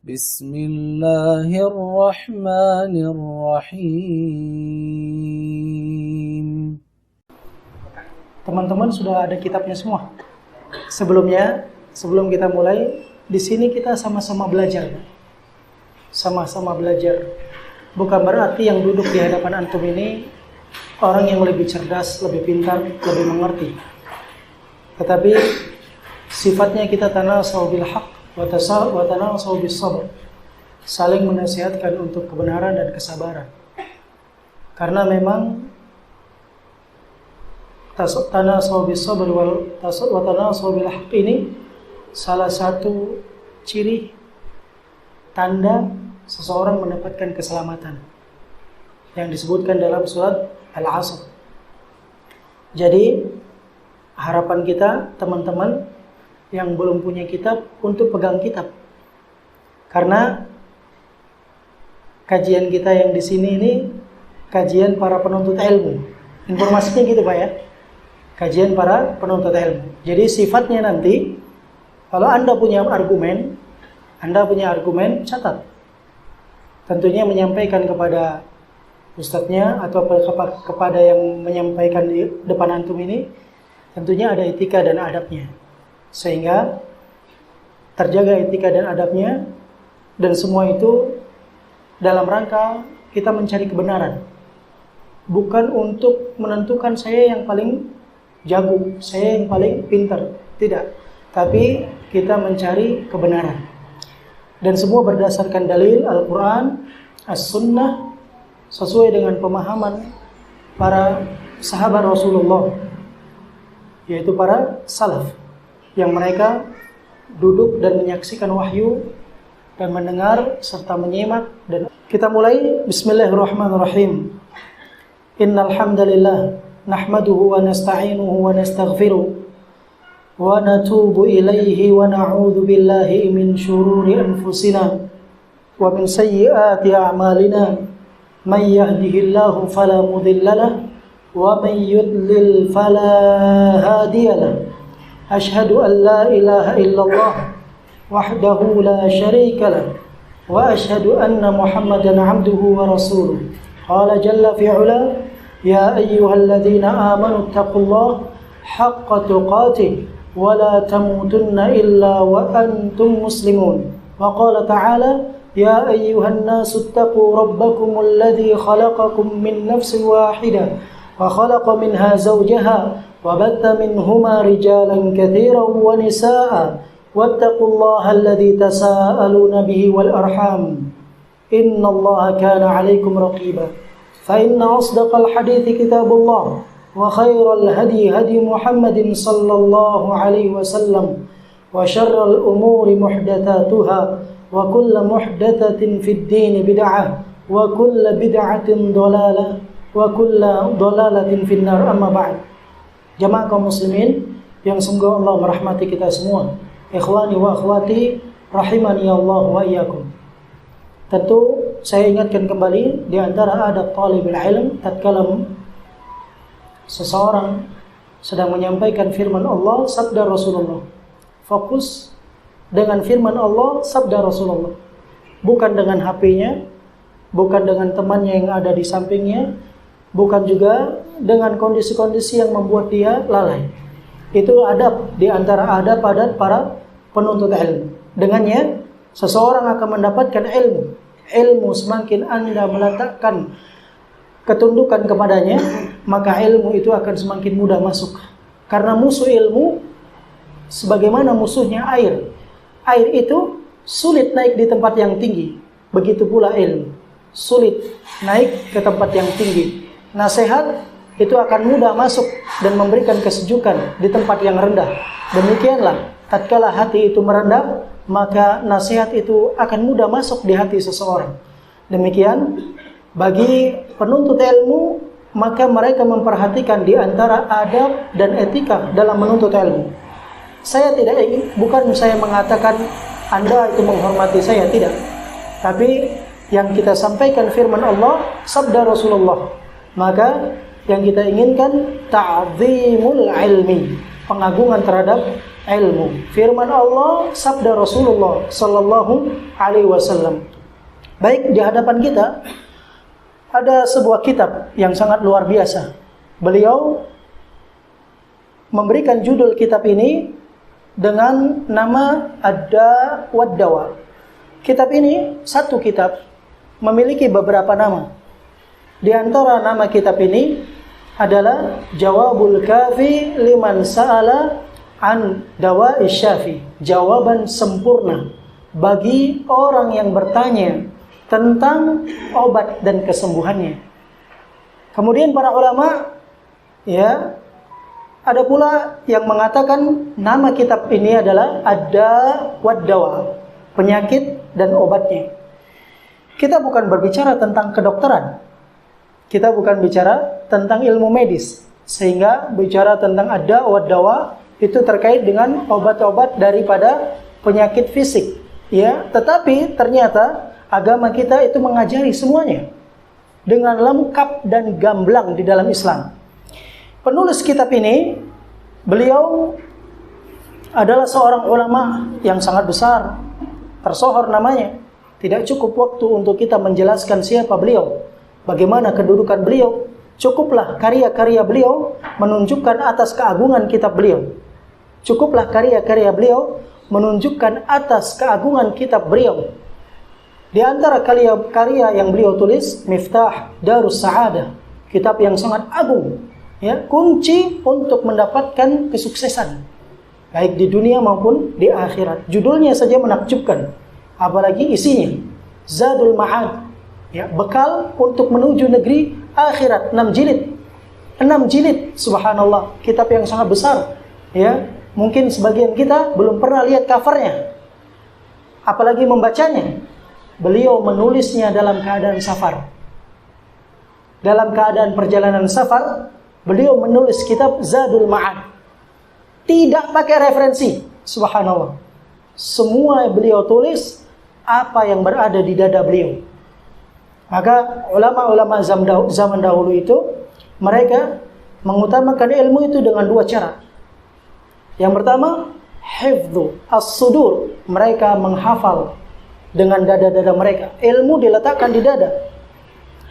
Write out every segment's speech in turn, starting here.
Bismillahirrahmanirrahim. Teman-teman sudah ada kitabnya semua. Sebelum kita mulai, di sini kita sama-sama belajar. Sama-sama belajar. Bukan berarti yang duduk di hadapan antum ini orang yang lebih cerdas, lebih pintar, lebih mengerti. Tetapi sifatnya kita tanasaw bil haqq wa tanasaw bis sabr. Saling menasihatkan untuk kebenaran dan kesabaran. Karena memang tanasaw bis sabr wa tanasaw bil haqq ini salah satu ciri tanda seseorang mendapatkan keselamatan yang disebutkan dalam surat Al-Asr. Jadi harapan kita teman-teman yang belum punya kitab untuk pegang kitab. Karena kajian kita yang di sini ini kajian para penuntut ilmu. Informasinya gitu Pak ya. Kajian para penuntut ilmu. Jadi sifatnya nanti kalau Anda punya argumen, catat. Tentunya menyampaikan kepada ustadznya atau kepada yang menyampaikan di depan antum ini, tentunya ada etika dan adabnya. Sehingga terjaga etika dan adabnya, dan semua itu dalam rangka kita mencari kebenaran. Bukan untuk menentukan saya yang paling jago, saya yang paling pintar, tidak. Tapi kita mencari kebenaran. Dan semua berdasarkan dalil Al-Quran, As-Sunnah, sesuai dengan pemahaman para sahabat Rasulullah, yaitu para salaf, yang mereka duduk dan menyaksikan wahyu dan mendengar serta menyimak. Dan kita mulai. Bismillahirrahmanirrahim. Innal hamdalillah nahmaduhu wa nasta'inuhu wa nastaghfiruh wa natubu ilaihi wa na'udzu billahi min shururi anfusina wa min sayyiati a'malina may yahdihillahu fala mudilla lahu wa may yudlil fala hadiya lahu. Asyhadu an la ilaha illallah wahdahu la syarika lahu wa asyhadu anna Muhammadan 'abduhu wa rasuluh. Qala jalla fi 'ula ya ayyuhalladzina amanu taqullaha haqqa tuqatih wa la tamutunna illa wa antum muslimun. Wa qala ta'ala ya ayyuhan nasu taqu rabbakumul ladzi khalaqakum min nafsin wahidah wa khalaqa minha zawjaha wa batta minhuma rijalan katsiran wa nisaa'a wattaqullaha alladzi tasaaluna bihi wal arham innallaha kana 'alaikum raqiba. Fa inna asdaqal hadithi kitabullah wa khairal hadi hadi Muhammadin sallallahu alaihi wasallam wa syarral umuri muhdatsatuha wa kullu muhdatsatin fid din bid'ah wa kullu bid'atin dhalalah wa kullu dhalalatin finnar. Amma ba'd. Jamaah kaum muslimin yang semoga Allah merahmati kita semua. Ikhwani wa akhwati rahimani Allah wa iyyakum. Tentu saya ingatkan kembali di antara adab talibul ilm tatkala seseorang sedang menyampaikan firman Allah, sabda Rasulullah. Fokus dengan firman Allah, sabda Rasulullah. Bukan dengan HP-nya, bukan dengan temannya yang ada di sampingnya, bukan juga dengan kondisi-kondisi yang membuat dia lalai. Itu adab di antara adab-adab para penuntut ilmu. Dengannya seseorang akan mendapatkan ilmu. Ilmu semakin Anda meletakkan ketundukan kepadanya, maka ilmu itu akan semakin mudah masuk. Karena musuh ilmu sebagaimana musuhnya air. Air itu sulit naik di tempat yang tinggi. Begitu pula ilmu, sulit naik ke tempat yang tinggi. Nasihat itu akan mudah masuk dan memberikan kesejukan di tempat yang rendah. Demikianlah tatkala hati itu merendah, maka nasihat itu akan mudah masuk di hati seseorang. Demikian bagi penuntut ilmu, maka mereka memperhatikan di antara adab dan etika dalam menuntut ilmu. Saya tidak ingin, bukan saya mengatakan Anda itu menghormati saya, tidak. Tapi yang kita sampaikan firman Allah, sabda Rasulullah. Maka yang kita inginkan ta'zimul ilmi, pengagungan terhadap ilmu. Firman Allah, sabda Rasulullah sallallahu alaihi wasallam. Baik, di hadapan kita ada sebuah kitab yang sangat luar biasa. Beliau memberikan judul kitab ini dengan nama Ad-Da' wad-Dawa. Kitab ini satu kitab memiliki beberapa nama. Di antara nama kitab ini adalah Jawabul Kafi liman sa'ala an dawa'i syafi. Jawaban sempurna bagi orang yang bertanya tentang obat dan kesembuhannya. Kemudian para ulama ada pula yang mengatakan nama kitab ini adalah Ad-Da' wad-Dawa, penyakit dan obatnya. Kita bukan berbicara tentang kedokteran. Kita bukan bicara tentang ilmu medis. Sehingga bicara tentang Ad-Da' wad-Dawa itu terkait dengan obat-obat daripada penyakit fisik. Ya, tetapi ternyata agama kita itu mengajari semuanya dengan lengkap dan gamblang di dalam Islam. Penulis kitab ini, beliau adalah seorang ulama yang sangat besar, tersohor namanya. Tidak cukup waktu untuk kita menjelaskan siapa beliau, bagaimana kedudukan beliau. Cukuplah karya-karya beliau menunjukkan atas keagungan kitab beliau. Cukuplah karya-karya beliau menunjukkan atas keagungan kitab beliau. Di antara karya yang beliau tulis, Miftah Darus Sa'adah, kitab yang sangat agung, ya, kunci untuk mendapatkan kesuksesan baik di dunia maupun di akhirat. Judulnya saja menakjubkan, apalagi isinya. Zadul Ma'ad, ya, bekal untuk menuju negeri akhirat. 6 jilid. 6 jilid, subhanallah, kitab yang sangat besar, ya. Mungkin sebagian kita belum pernah lihat covernya, apalagi membacanya. Beliau menulisnya dalam keadaan safar. Dalam keadaan perjalanan safar, beliau menulis kitab Zadul Ma'ad. Tidak pakai referensi, subhanallah. Semua beliau tulis apa yang berada di dada beliau. Maka ulama-ulama zaman dahulu itu, mereka mengutamakan ilmu itu dengan 2 cara. Yang pertama, hifdzu as-sudur. Mereka menghafal dengan dada-dada mereka. Ilmu diletakkan di dada.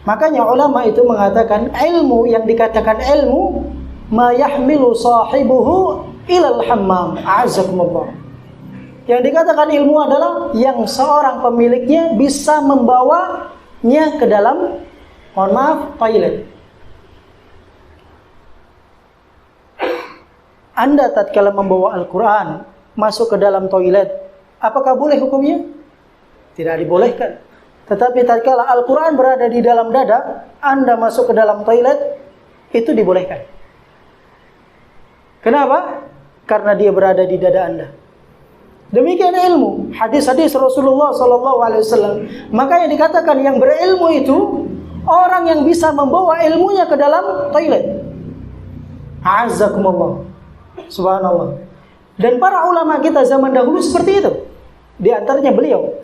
Makanya ulama itu mengatakan ilmu yang dikatakan ilmu ma yahmilu sahibuhu ilal hammam. A'azzakumullah. Yang dikatakan ilmu adalah yang seorang pemiliknya bisa membawanya ke dalam, mohon maaf, toilet. Anda tatkala membawa Al-Quran masuk ke dalam toilet, apakah boleh hukumnya? Tidak dibolehkan. Tetapi tatkala Al-Quran berada di dalam dada, Anda masuk ke dalam toilet, itu dibolehkan. Kenapa? Karena dia berada di dada Anda. Demikian ilmu, hadis-hadis Rasulullah SAW. Makanya dikatakan yang berilmu itu orang yang bisa membawa ilmunya ke dalam toilet. A'azzakumullah. Subhanallah. Dan para ulama kita zaman dahulu seperti itu. Di antaranya beliau,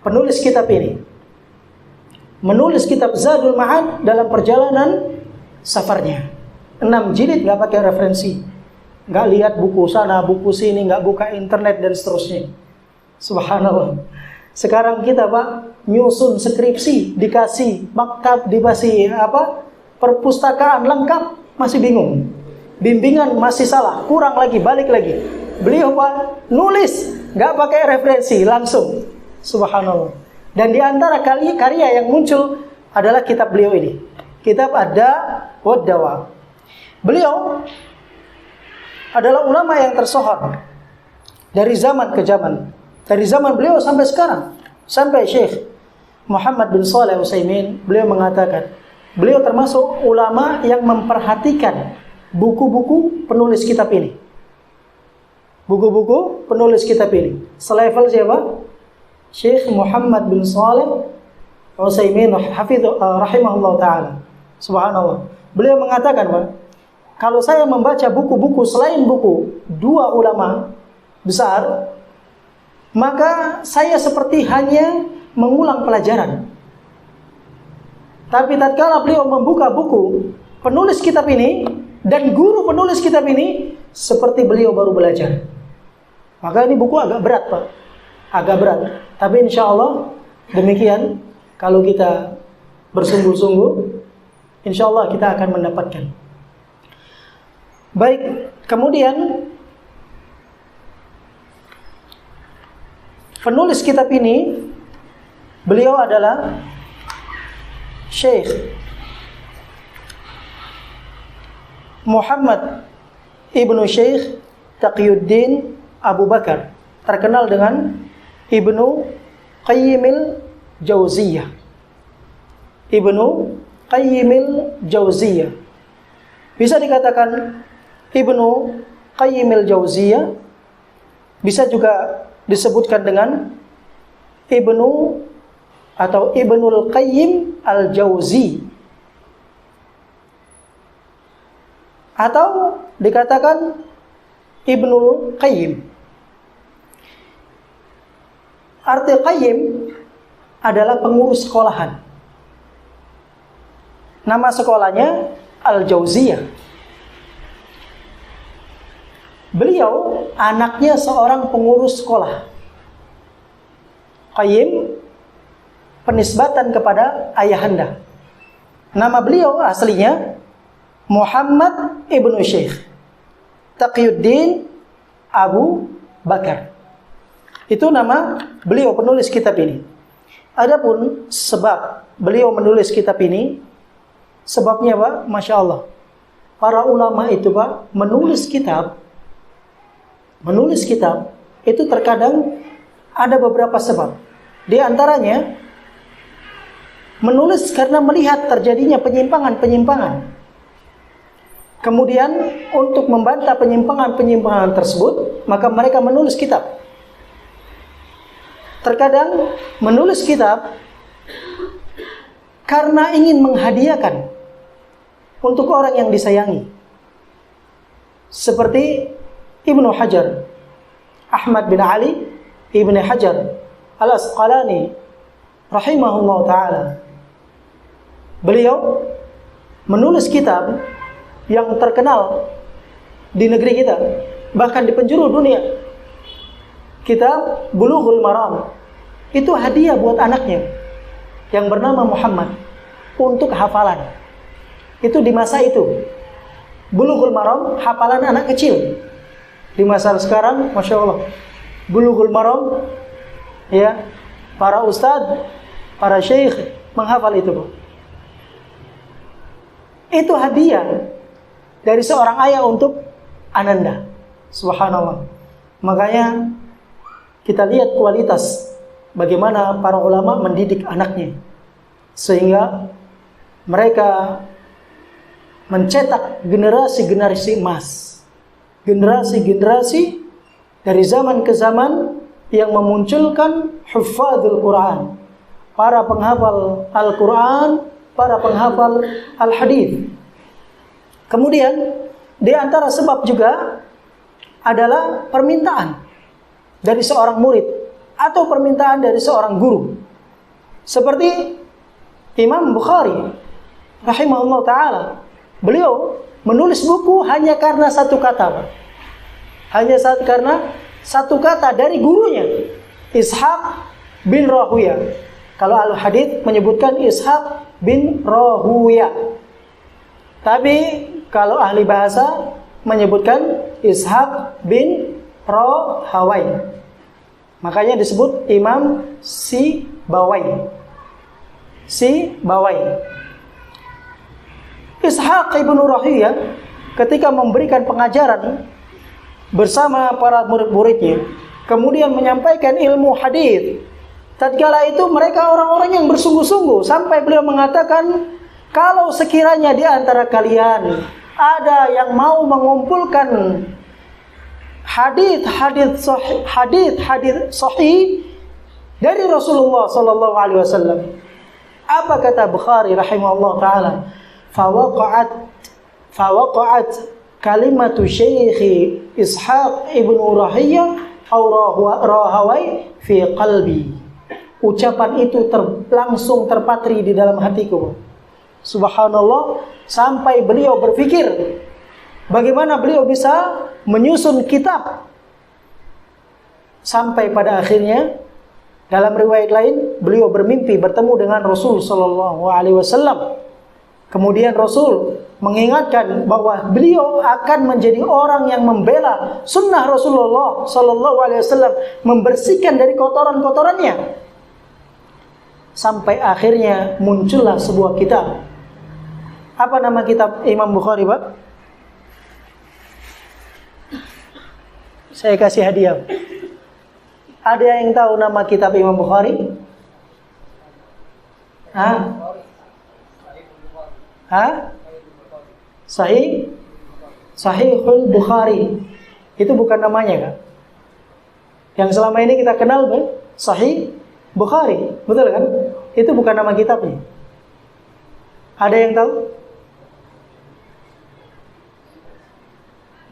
penulis kitab ini, menulis kitab Zadul Ma'ad dalam perjalanan safarnya. 6 jilid, nggak pakai referensi, nggak lihat buku sana, buku sini, nggak buka internet dan seterusnya. Subhanallah. Sekarang kita, Pak, nyusun skripsi, dikasih maktab, dikasih perpustakaan lengkap, masih bingung. Bimbingan masih salah, kurang lagi, balik lagi. Beliau, Pak, nulis, nggak pakai referensi, langsung. Subhanallah. Dan di antara karya yang muncul adalah kitab beliau ini, kitab Ad-Da' wad-Dawa. Beliau adalah ulama yang tersohor dari zaman ke zaman. Dari zaman beliau sampai sekarang. Sampai Syekh Muhammad bin Shalih Al-Utsaimin, beliau mengatakan, beliau termasuk ulama yang memperhatikan buku-buku penulis kitab ini. Buku-buku penulis kitab ini. Selevel siapa? Syekh Muhammad bin Shalih Al-Utsaimin rahimahullah ta'ala. Subhanallah. Beliau mengatakan, Pak, kalau saya membaca buku-buku selain buku 2 ulama besar, maka saya seperti hanya mengulang pelajaran. Tapi tatkala beliau membuka buku penulis kitab ini dan guru penulis kitab ini, seperti beliau baru belajar. Maka ini buku agak berat, Pak. Agak berat. Tapi insya Allah demikian, kalau kita bersungguh-sungguh, insya Allah kita akan mendapatkan. Baik, kemudian penulis kitab ini, beliau adalah Syekh Muhammad Ibnu Syekh Taqiyuddin Abu Bakar, terkenal dengan Ibnu Qayyimil Jauziyah. Ibnu Qayyimil Jauziyah. Bisa dikatakan Ibnu Qayyimil Jauziyah, bisa juga disebutkan dengan Ibnu atau Ibnul Qayyim Al-Jauzi, atau dikatakan Ibnul Qayyim. Arti Qayyim adalah pengurus sekolahan. Nama sekolahnya Al-Jauziyah. Beliau anaknya seorang pengurus sekolah. Qayyim penisbatan kepada ayahanda. Nama beliau aslinya Muhammad Ibnu Syekh Taqiyuddin Abu Bakar. Itu nama beliau penulis kitab ini. Adapun sebab beliau menulis kitab ini, sebabnya Pak, Masya Allah, para ulama itu Pak menulis kitab itu terkadang ada beberapa sebab. Di antaranya menulis karena melihat terjadinya penyimpangan-penyimpangan. Kemudian untuk membantah penyimpangan-penyimpangan tersebut, maka mereka menulis kitab. Terkadang menulis kitab karena ingin menghadiahkan untuk orang yang disayangi. Seperti Ibnu Hajar, Ahmad bin Ali Ibnu Hajar Al-Asqalani rahimahullah ta'ala. Beliau menulis kitab yang terkenal di negeri kita, bahkan di penjuru dunia. Kitab Bulughul Maram. Itu hadiah buat anaknya yang bernama Muhammad untuk hafalan. Itu di masa itu. Bulughul Maram hafalan anak kecil. Di masa sekarang, Masya Allah, Bulughul Maram, ya, para ustadz, para syekh menghafal itu. Itu hadiah dari seorang ayah untuk ananda. Subhanallah. Makanya kita lihat kualitas bagaimana para ulama mendidik anaknya, sehingga mereka mencetak generasi-generasi emas, generasi-generasi dari zaman ke zaman yang memunculkan hufadzul Quran, para penghafal Al-Quran, para penghafal Al-Hadith. Kemudian di antara sebab juga adalah permintaan dari seorang murid atau permintaan dari seorang guru. Seperti Imam Bukhari rahimahullah ta'ala, beliau menulis buku hanya karena satu kata, karena satu kata dari gurunya, Ishaq bin Rahuyah. Kalau Al-Hadith menyebutkan Ishaq bin Rahuyah, tapi kalau ahli bahasa menyebutkan Ishaq bin Rahawai. Makanya disebut Imam Sibawai. Ishaq ibn Rahuyah ketika memberikan pengajaran bersama para murid-muridnya, kemudian menyampaikan ilmu hadis. Tatkala itu mereka orang-orang yang bersungguh-sungguh, sampai beliau mengatakan, kalau sekiranya di antara kalian ada yang mau mengumpulkan hadis sahih dari Rasulullah sallallahu alaihi wasallam, apa kata Bukhari rahimahullah taala? Fawaqa'at kalimatu Syekh Ishaq ibn Rahiyah aw Rahawai fi qalbi. Ucapan itu langsung terpatri di dalam hatiku. Subhanallah, sampai beliau berpikir Bagaimana beliau bisa menyusun kitab sampai pada akhirnya dalam riwayat lain beliau bermimpi bertemu dengan Rasul sallallahu alaihi wasallam. Kemudian Rasul mengingatkan bahwa beliau akan menjadi orang yang membela sunnah Rasulullah sallallahu alaihi wasallam, membersihkan dari kotoran-kotorannya. Sampai akhirnya muncullah sebuah kitab. Apa nama kitab Imam Bukhari, Pak? Saya kasih hadiah. Ada yang tahu nama kitab Imam Bukhari? Hah? Sahihul Bukhari. Itu bukan namanya kan? Yang selama ini kita kenal kan? Sahih Bukhari, betul kan? Itu bukan nama kitabnya. Ada yang tahu?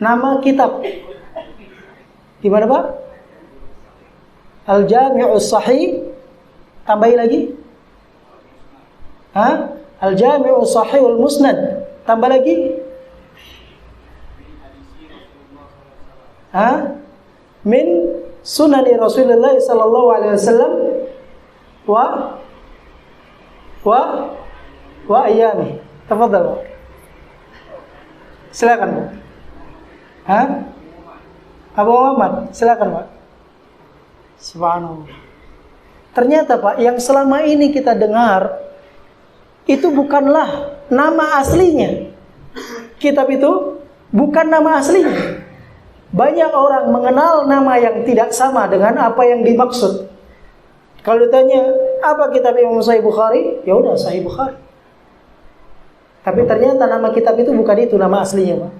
Nama kitab gimana, Pak? Al-Jami'us Sahih. Tambahin lagi. Al-Jami'us Sahihul Musnad. Tambah lagi. Min Sunani Rasulullah sallallahu alaihi wasallam wa ayami. Tafadhal, Pak. Silakan, Pak. Abu Muhammad, silakan, Pak. Subhanallah. Ternyata, Pak, yang selama ini kita dengar itu bukanlah nama aslinya. Kitab itu bukan nama aslinya. Banyak orang mengenal nama yang tidak sama dengan apa yang dimaksud. Kalau ditanya, apa kitab Imam Sahih Bukhari? Ya udah, Sahih Bukhari. Tapi ternyata nama kitab itu bukan itu nama aslinya, Pak.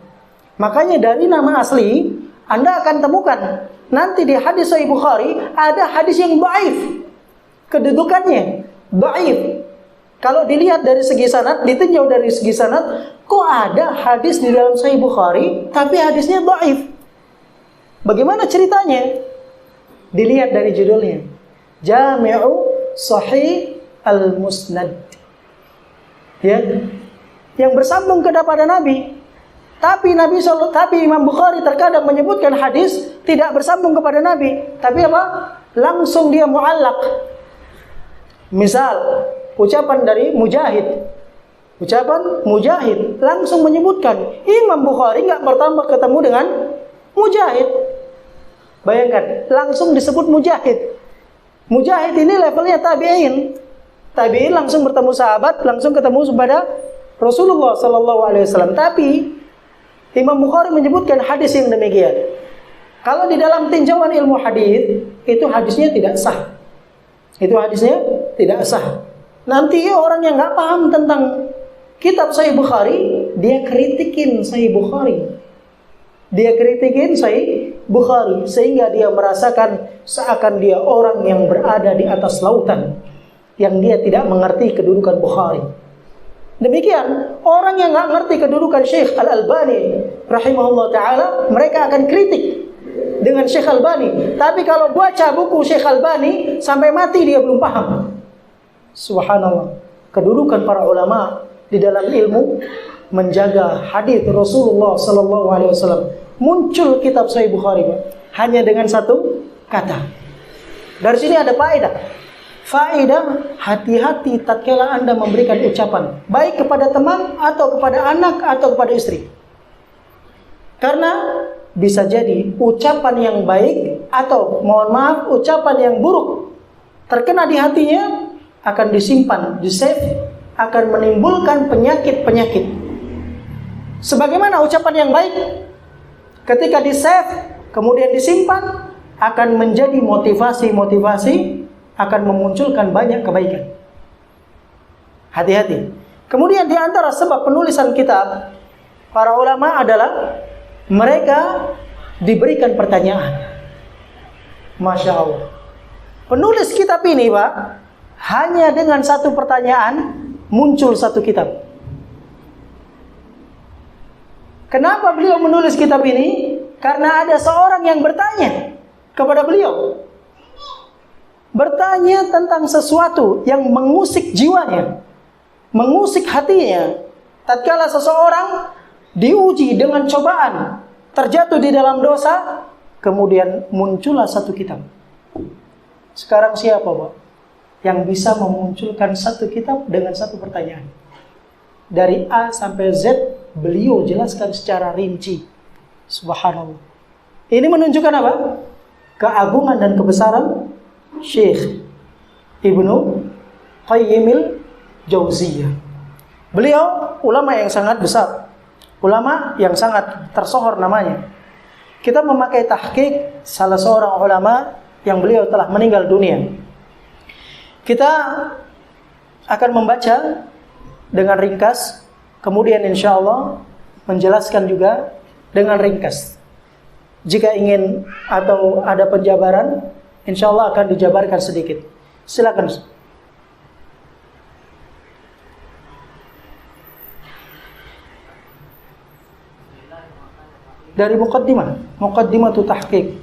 Makanya dari nama asli Anda akan temukan nanti di hadis Sahih Bukhari ada hadis yang dhaif. Kedudukannya dhaif. Kalau dilihat dari segi sanad, ditinjau dari segi sanad, kok ada hadis di dalam Sahih Bukhari tapi hadisnya dhaif? Bagaimana ceritanya? Dilihat dari judulnya. Jami'u Sahih Al-Musnad. Ya. Yang bersambung kepada Nabi. Tapi Imam Bukhari terkadang menyebutkan hadis tidak bersambung kepada Nabi. Tapi apa? Langsung dia mu'allaq. Misal, ucapan dari Mujahid. Ucapan Mujahid langsung menyebutkan. Imam Bukhari enggak bertambah ketemu dengan Mujahid. Bayangkan, langsung disebut Mujahid. Mujahid ini levelnya tabi'in. Tabi'in langsung bertemu sahabat, langsung ketemu kepada Rasulullah sallallahu alaihi wasallam. Tapi Imam Bukhari menyebutkan hadis yang demikian. Kalau di dalam tinjauan ilmu hadis, itu hadisnya tidak sah. Itu hadisnya tidak sah. Nanti orang yang nggak paham tentang kitab Sahih Bukhari, dia kritikin Sahih Bukhari. Dia kritikin Sahih Bukhari sehingga dia merasakan seakan dia orang yang berada di atas lautan, yang dia tidak mengerti kedudukan Bukhari. Demikian orang yang nggak ngerti kedudukan Syekh Al-Albani rahimahullah taala, mereka akan kritik dengan Syekh Albani. Tapi kalau baca buku Syekh Albani sampai mati dia belum paham. Subhanallah. Kedudukan para ulama di dalam ilmu menjaga hadis Rasulullah sallallahu alaihi wasallam. Muncul kitab Sahih Bukhari, Pak, hanya dengan satu kata. Dari sini ada faedah. Faedah, hati-hati tatkala Anda memberikan ucapan, baik kepada teman atau kepada anak atau kepada istri. Karena bisa jadi ucapan yang baik atau mohon maaf ucapan yang buruk terkena di hatinya akan disimpan, di-save, akan menimbulkan penyakit-penyakit. Sebagaimana ucapan yang baik ketika di-save kemudian disimpan akan menjadi motivasi-motivasi, akan memunculkan banyak kebaikan. Hati-hati. Kemudian di antara sebab penulisan kitab para ulama adalah mereka diberikan pertanyaan. Masya Allah. Penulis kitab ini, Pak, hanya dengan satu pertanyaan muncul satu kitab. Kenapa beliau menulis kitab ini? Karena ada seorang yang bertanya kepada beliau. Bertanya tentang sesuatu yang mengusik jiwanya, mengusik hatinya. Tatkala seseorang diuji dengan cobaan, terjatuh di dalam dosa, kemudian muncullah satu kitab. Sekarang siapa, Pak, yang bisa memunculkan satu kitab dengan satu pertanyaan? Dari A sampai Z, beliau jelaskan secara rinci. Subhanallah. Ini menunjukkan apa? Keagungan dan kebesaran Syekh Ibnu Qayyimil Jauziyah. Beliau ulama yang sangat besar, ulama yang sangat tersohor namanya. Kita memakai tahqiq salah seorang ulama yang beliau telah meninggal dunia. Kita akan membaca dengan ringkas, kemudian insya Allah menjelaskan juga dengan ringkas. Jika ingin atau ada penjabaran, insya Allah akan dijabarkan sedikit. Silakan. Dari muqaddimatu tahqiq.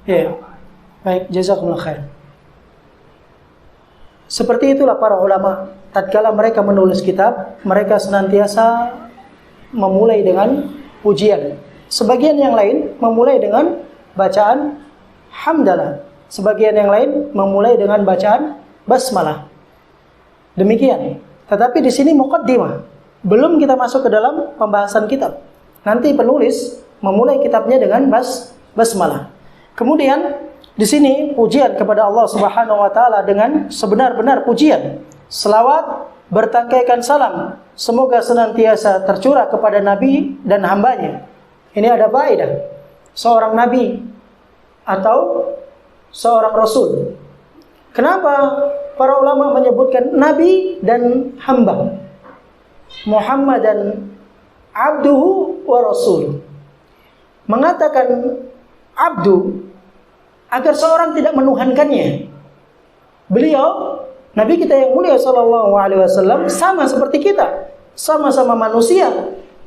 Ya, baik, jazakumullah khair. Seperti itulah para ulama. Tatkala mereka menulis kitab, mereka senantiasa memulai dengan pujian. Sebagian yang lain memulai dengan bacaan hamdalah. Sebagian yang lain memulai dengan bacaan basmalah. Demikian. Tetapi di sini muqaddimah. Belum kita masuk ke dalam pembahasan kitab. Nanti penulis memulai kitabnya dengan basmalah. Kemudian di sini pujian kepada Allah Subhanahu wa taala dengan sebenar-benar pujian. Selawat bertangkaikan salam semoga senantiasa tercurah kepada Nabi dan hambanya. Ini ada faedah. Seorang Nabi atau seorang Rasul. Kenapa para ulama menyebutkan Nabi dan hamba? Muhammadan abduhu wa rasul. Mengatakan abdu agar seorang tidak menuhankannya. Beliau, Nabi kita yang mulia sallallahu alaihi wasallam, sama seperti kita, sama-sama manusia,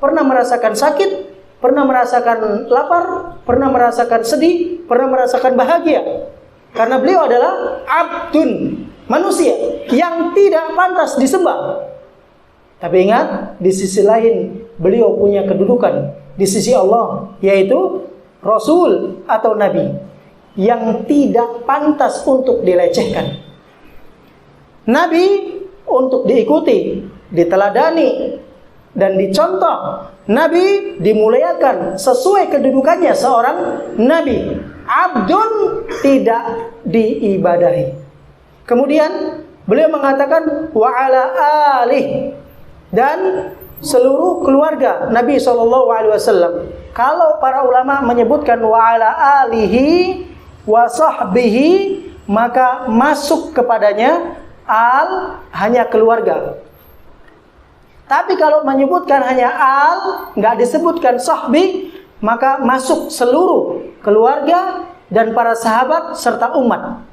pernah merasakan sakit, pernah merasakan lapar, pernah merasakan sedih, pernah merasakan bahagia. Karena beliau adalah abdun, manusia yang tidak pantas disembah. Tapi ingat, di sisi lain beliau punya kedudukan di sisi Allah, yaitu Rasul atau Nabi yang tidak pantas untuk dilecehkan. Nabi untuk diikuti, diteladani, dan dicontoh. Nabi dimuliakan sesuai kedudukannya seorang Nabi. Abdun tidak diibadahi. Kemudian beliau mengatakan wa ala alih, dan seluruh keluarga Nabi SAW. Kalau para ulama menyebutkan wa ala alihi wa sahbihi, maka masuk kepadanya al hanya keluarga. Tapi kalau menyebutkan hanya al, nggak disebutkan sahbi, maka masuk seluruh keluarga dan para sahabat serta umat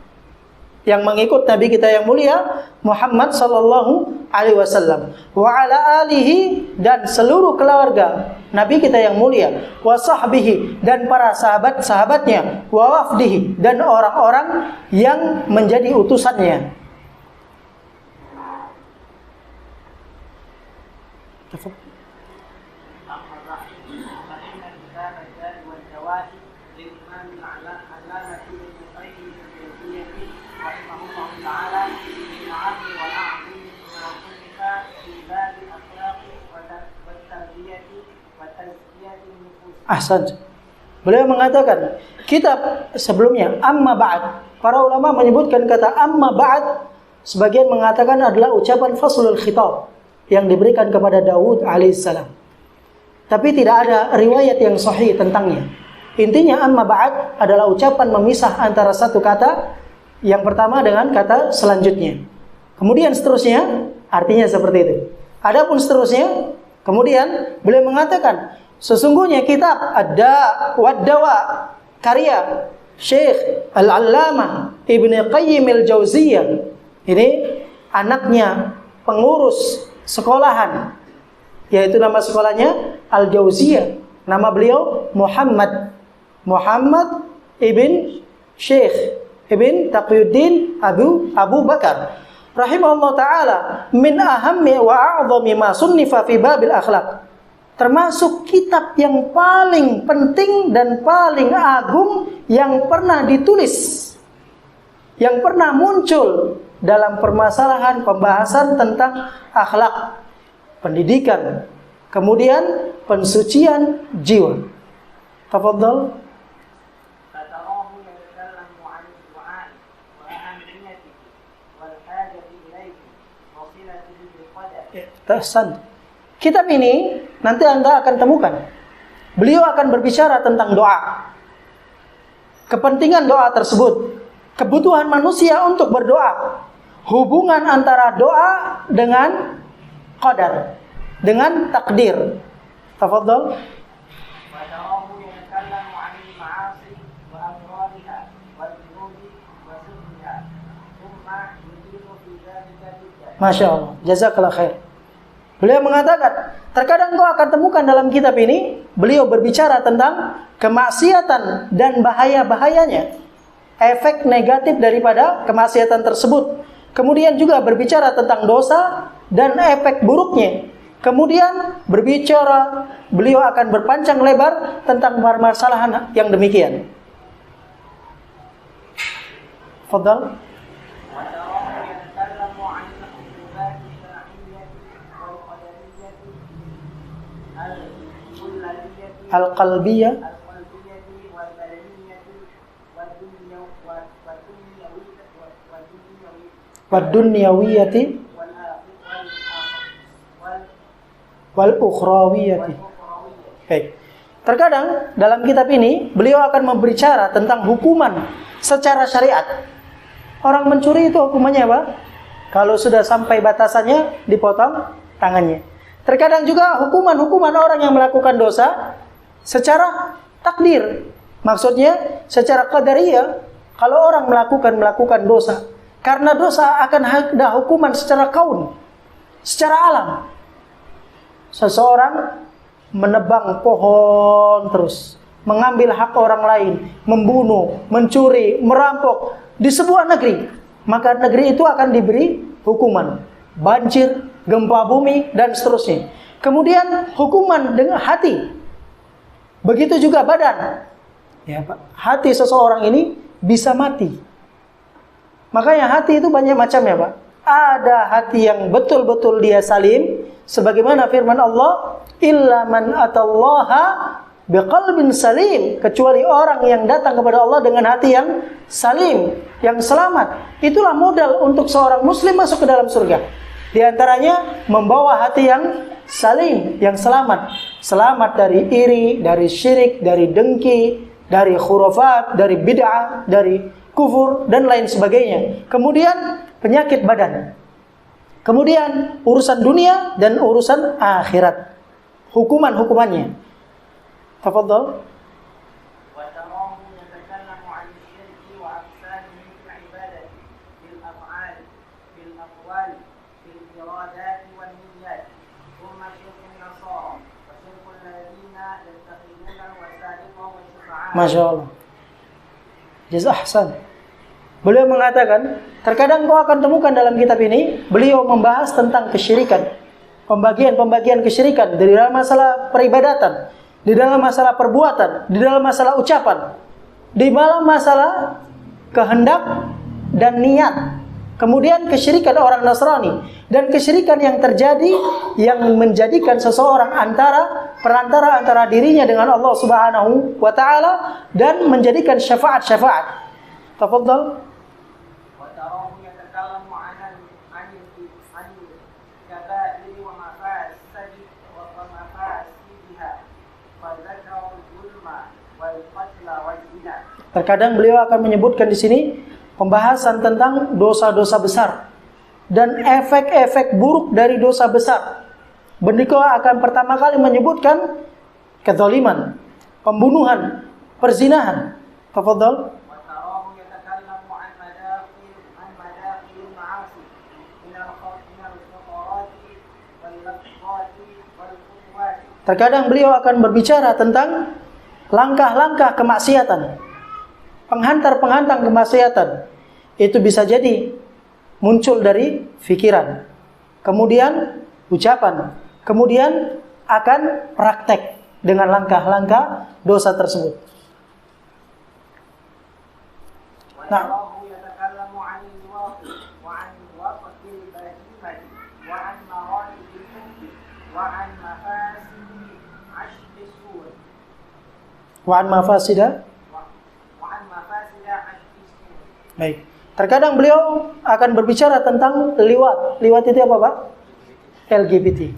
yang mengikut Nabi kita yang mulia Muhammad sallallahu alaihi wasallam. Wa ala alihi, dan seluruh keluarga Nabi kita yang mulia, wa sahbihi, dan para sahabat-sahabatnya, wa wafdihi, dan orang-orang yang menjadi utusannya. Ahsan. Beliau mengatakan kitab sebelumnya amma ba'd. Para ulama menyebutkan kata amma ba'd, sebagian mengatakan adalah ucapan faslul khitab yang diberikan kepada Daud alaihissalam. Tapi tidak ada riwayat yang sahih tentangnya. Intinya amma ba'd adalah ucapan memisah antara satu kata yang pertama dengan kata selanjutnya. Kemudian seterusnya artinya seperti itu. Adapun seterusnya, kemudian beliau mengatakan sesungguhnya kitab Ad-Da' wad-Dawa karya Syekh Al-Allamah Ibnu Qayyim Al-Jauziyah, ini anaknya pengurus sekolahan yaitu nama sekolahnya Al-Jauziyah. Nama beliau Muhammad ibn Syekh ibn Taqiyuddin Abu Bakar rahimahullah ta'ala, min ahammi wa a'zami ma sunnifa fi babil akhlaq. Termasuk kitab yang paling penting dan paling agung yang pernah ditulis, yang pernah muncul dalam permasalahan pembahasan tentang akhlak, pendidikan, kemudian pensucian jiwa. Tafadhal. Kitab ini nanti Anda akan temukan, beliau akan berbicara tentang doa, kepentingan doa tersebut, kebutuhan manusia untuk berdoa, hubungan antara doa dengan qadar, dengan takdir. Tafadhal. Masya Allah, jazakallah khair. Beliau mengatakan, terkadang kau akan temukan dalam kitab ini, beliau berbicara tentang kemaksiatan dan bahaya-bahayanya, efek negatif daripada kemaksiatan tersebut. Kemudian juga berbicara tentang dosa dan efek buruknya. Kemudian berbicara, beliau akan berpanjang lebar tentang permasalahan yang demikian. Fadhal. Al-qalbiyah wad-dunyawiyati wal-ukhrawiyati. Baik. Terkadang dalam kitab ini beliau akan berbicara tentang hukuman secara syariat. Orang mencuri itu hukumannya apa? Kalau sudah sampai batasannya, dipotong tangannya. Terkadang juga hukuman orang yang melakukan dosa secara takdir. Maksudnya secara qadariyah, kalau orang melakukan dosa, karena dosa akan ada hukuman secara kaun, secara alam. Seseorang menebang pohon terus, mengambil hak orang lain, membunuh, mencuri, merampok di sebuah negeri, maka negeri itu akan diberi hukuman banjir, gempa bumi, dan seterusnya. Kemudian hukuman dengan hati. Begitu juga badan. Ya, Pak. Hati seseorang ini bisa mati. Makanya hati itu banyak macamnya, Pak. Ada hati yang betul-betul dia salim, sebagaimana firman Allah, illa man atallaha biqalbin salim, kecuali orang yang datang kepada Allah dengan hati yang salim, yang selamat. Itulah modal untuk seorang muslim masuk ke dalam surga. Di antaranya membawa hati yang salim, yang selamat. Selamat dari iri, dari syirik, dari dengki, dari khurafat, dari bid'ah, dari kufur, dan lain sebagainya. Kemudian penyakit badan. Kemudian urusan dunia dan urusan akhirat. Hukuman-hukumannya. Tafadhal. Masya Allah. Jazahsan. Beliau mengatakan, terkadang kau akan temukan dalam kitab ini, beliau membahas tentang kesyirikan. Pembagian-pembagian kesyirikan di dalam masalah peribadatan, di dalam masalah perbuatan, di dalam masalah ucapan, di dalam masalah kehendak dan niat. Kemudian kesyirikan orang Nasrani dan kesyirikan yang terjadi yang menjadikan seseorang perantara antara dirinya dengan Allah Subhanahu wa taala dan menjadikan syafaat-syafaat. Tafadhal. Terkadang beliau akan menyebutkan di sini pembahasan tentang dosa-dosa besar dan efek-efek buruk dari dosa besar. Beliau akan pertama kali menyebutkan kezaliman, pembunuhan, perzinahan. Tafadhal. Terkadang beliau akan berbicara tentang langkah-langkah kemaksiatan, penghantar-penghantar kemaksiatan. Itu bisa jadi muncul dari fikiran, kemudian ucapan, kemudian akan praktek dengan langkah-langkah dosa tersebut. Nah, wa'an mafasida. Baik. Terkadang beliau akan berbicara tentang liwat. Liwat itu apa, Pak? LGBT.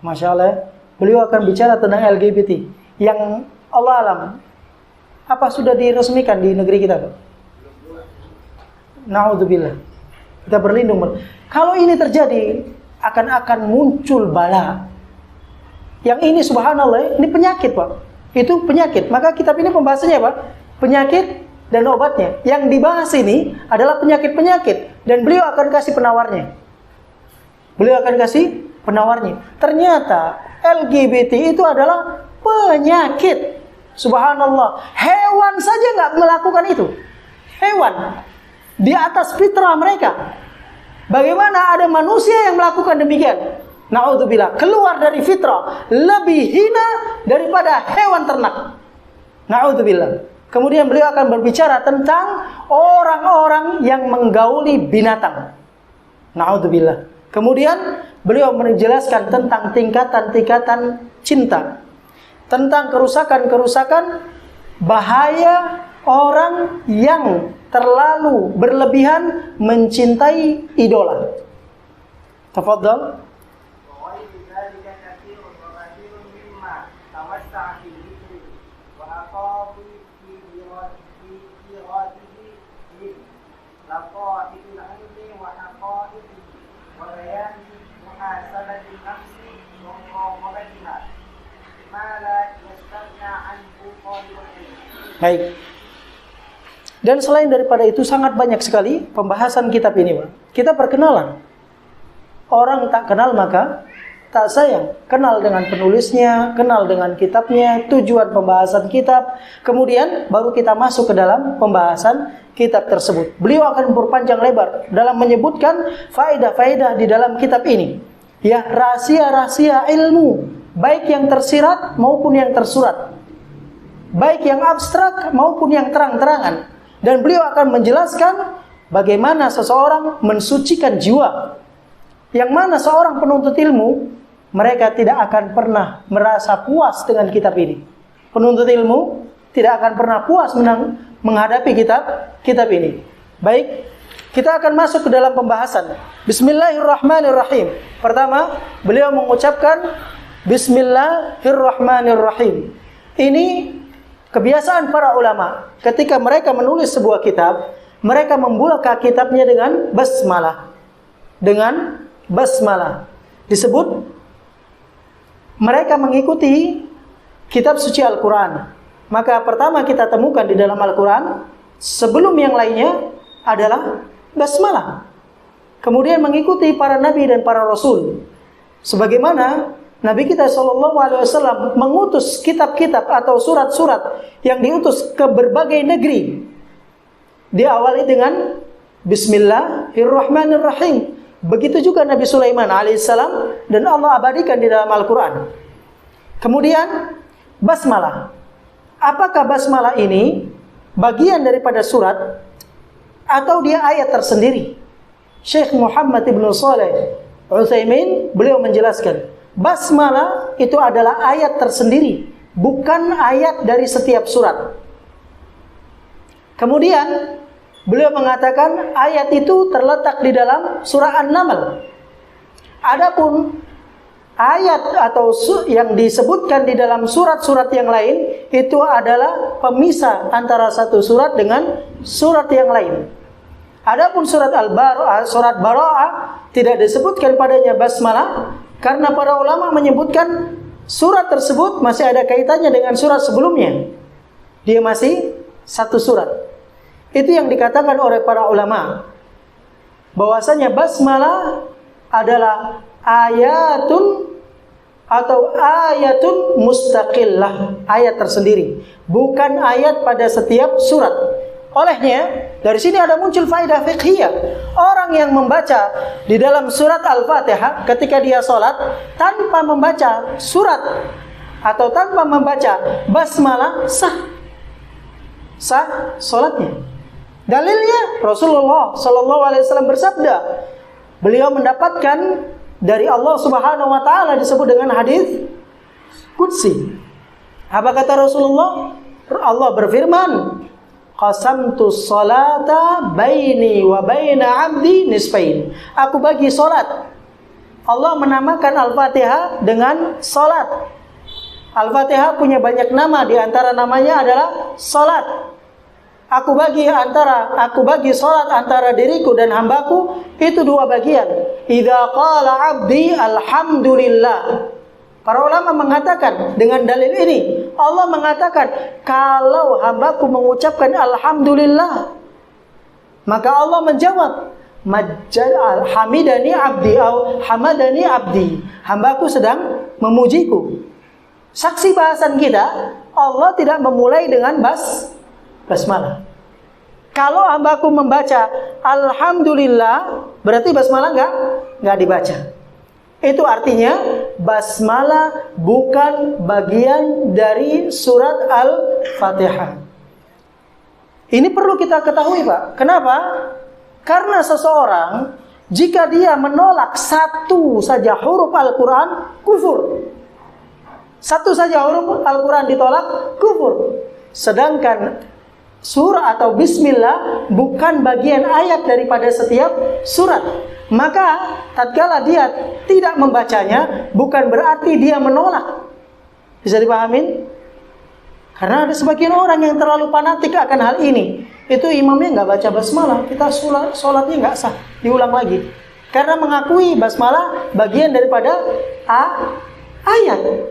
Masya Allah. Beliau akan bicara tentang LGBT. Yang Allah alam, apa sudah diresmikan di negeri kita, Pak? Na'udzubillah. Kita berlindung. Kalau ini terjadi, akan muncul bala. Yang ini subhanallah, ini penyakit, Pak. Itu penyakit. Maka kitab ini pembahasannya apa? Penyakit dan obatnya. Yang dibahas ini adalah penyakit-penyakit. Dan beliau akan kasih penawarnya. Beliau akan kasih penawarnya. Ternyata LGBT itu adalah penyakit. Subhanallah. Hewan saja nggak melakukan itu. Hewan. Di atas fitrah mereka. Bagaimana ada manusia yang melakukan demikian? Na'udzubillah, keluar dari fitrah, lebih hina daripada hewan ternak. Na'udzubillah. Kemudian beliau akan berbicara tentang orang-orang yang menggauli binatang. Na'udzubillah. Kemudian beliau menjelaskan tentang tingkatan-tingkatan cinta, tentang kerusakan-kerusakan, bahaya orang yang terlalu berlebihan mencintai idola. Tafadhal. Baik. Dan selain daripada itu sangat banyak sekali pembahasan kitab ini, Pak. Kita perkenalan. Orang tak kenal maka tak sayang. Kenal dengan penulisnya, kenal dengan kitabnya, tujuan pembahasan kitab. Kemudian baru kita masuk ke dalam pembahasan kitab tersebut. Beliau akan berpanjang lebar dalam menyebutkan faedah-faedah di dalam kitab ini. Ya, rahasia-rahasia ilmu, baik yang tersirat maupun yang tersurat. Baik yang abstrak maupun yang terang-terangan. Dan beliau akan menjelaskan bagaimana seseorang mensucikan jiwa. Yang mana seorang penuntut ilmu, mereka tidak akan pernah merasa puas dengan kitab ini. Penuntut ilmu tidak akan pernah puas menghadapi kitab ini. Baik, kita akan masuk ke dalam pembahasan. Bismillahirrahmanirrahim. Pertama, beliau mengucapkan Bismillahirrahmanirrahim. Ini kebiasaan para ulama. Ketika mereka menulis sebuah kitab, mereka membuka kitabnya dengan basmalah. Dengan basmalah. Disebut mereka mengikuti kitab suci Al-Quran. Maka pertama kita temukan di dalam Al-Quran, sebelum yang lainnya adalah basmalah. Kemudian mengikuti para nabi dan para rasul. Sebagaimana Nabi kita SAW mengutus kitab-kitab atau surat-surat yang diutus ke berbagai negeri. Diawali dengan Bismillahirrahmanirrahim. Begitu juga Nabi Sulaiman alaihissalam, dan Allah abadikan di dalam Al-Quran. Kemudian basmalah. Apakah basmalah ini bagian daripada surat atau dia ayat tersendiri? Syekh Muhammad ibn Saleh Utsaimin beliau menjelaskan, basmalah itu adalah ayat tersendiri, bukan ayat dari setiap surat. Kemudian beliau mengatakan ayat itu terletak di dalam surah An-Naml. Adapun ayat atau yang disebutkan di dalam surat-surat yang lain itu adalah pemisah antara satu surat dengan surat yang lain. Adapun surat Al-Bara'ah, surat Bara'ah tidak disebutkan padanya basmalah karena para ulama menyebutkan surat tersebut masih ada kaitannya dengan surat sebelumnya. Dia masih satu surat. Itu yang dikatakan oleh para ulama, bahwasanya basmalah adalah ayatun atau ayatun mustaqillah, ayat tersendiri, bukan ayat pada setiap surat. Olehnya, dari sini ada muncul faedah fiqhiyah. Orang yang membaca di dalam surat Al-Fatihah ketika dia sholat tanpa membaca surat atau tanpa membaca basmalah, sah sholatnya. Dalilnya Rasulullah SAW bersabda, beliau mendapatkan dari Allah Subhanahu Wa Taala disebut dengan hadis qudsi. Apa kata Rasulullah? Allah berfirman, qasamtu sholata baini wa baina abdi nisfain. Aku bagi solat. Allah menamakan Al-Fatihah dengan solat. Al-Fatihah punya banyak nama, di antara namanya adalah solat. Aku bagi solat antara diriku dan hambaku itu dua bagian. Idza qala abdi alhamdulillah. Para ulama mengatakan dengan dalil ini, Allah mengatakan kalau hambaku mengucapkan alhamdulillah, maka Allah menjawab hamidani abdi atau hamadani abdi, hambaku sedang memujiku. Saksi bahasan kita, Allah tidak memulai dengan basmalah. Kalau hambaku membaca alhamdulillah, berarti basmalah enggak dibaca. Itu artinya basmalah bukan bagian dari surat Al-Fatihah. Ini perlu kita ketahui, Pak. Kenapa? Karena seseorang jika dia menolak satu saja huruf Al-Quran, kufur. Satu saja huruf Al-Quran ditolak, kufur. Sedangkan surah atau bismillah bukan bagian ayat daripada setiap surat. Maka tatkala dia tidak membacanya, bukan berarti dia menolak. Bisa dipahamin? Karena ada sebagian orang yang terlalu fanatik akan hal ini. Itu imamnya nggak baca basmalah, kita sholatnya nggak sah, diulang lagi. Karena mengakui basmalah bagian daripada ayat.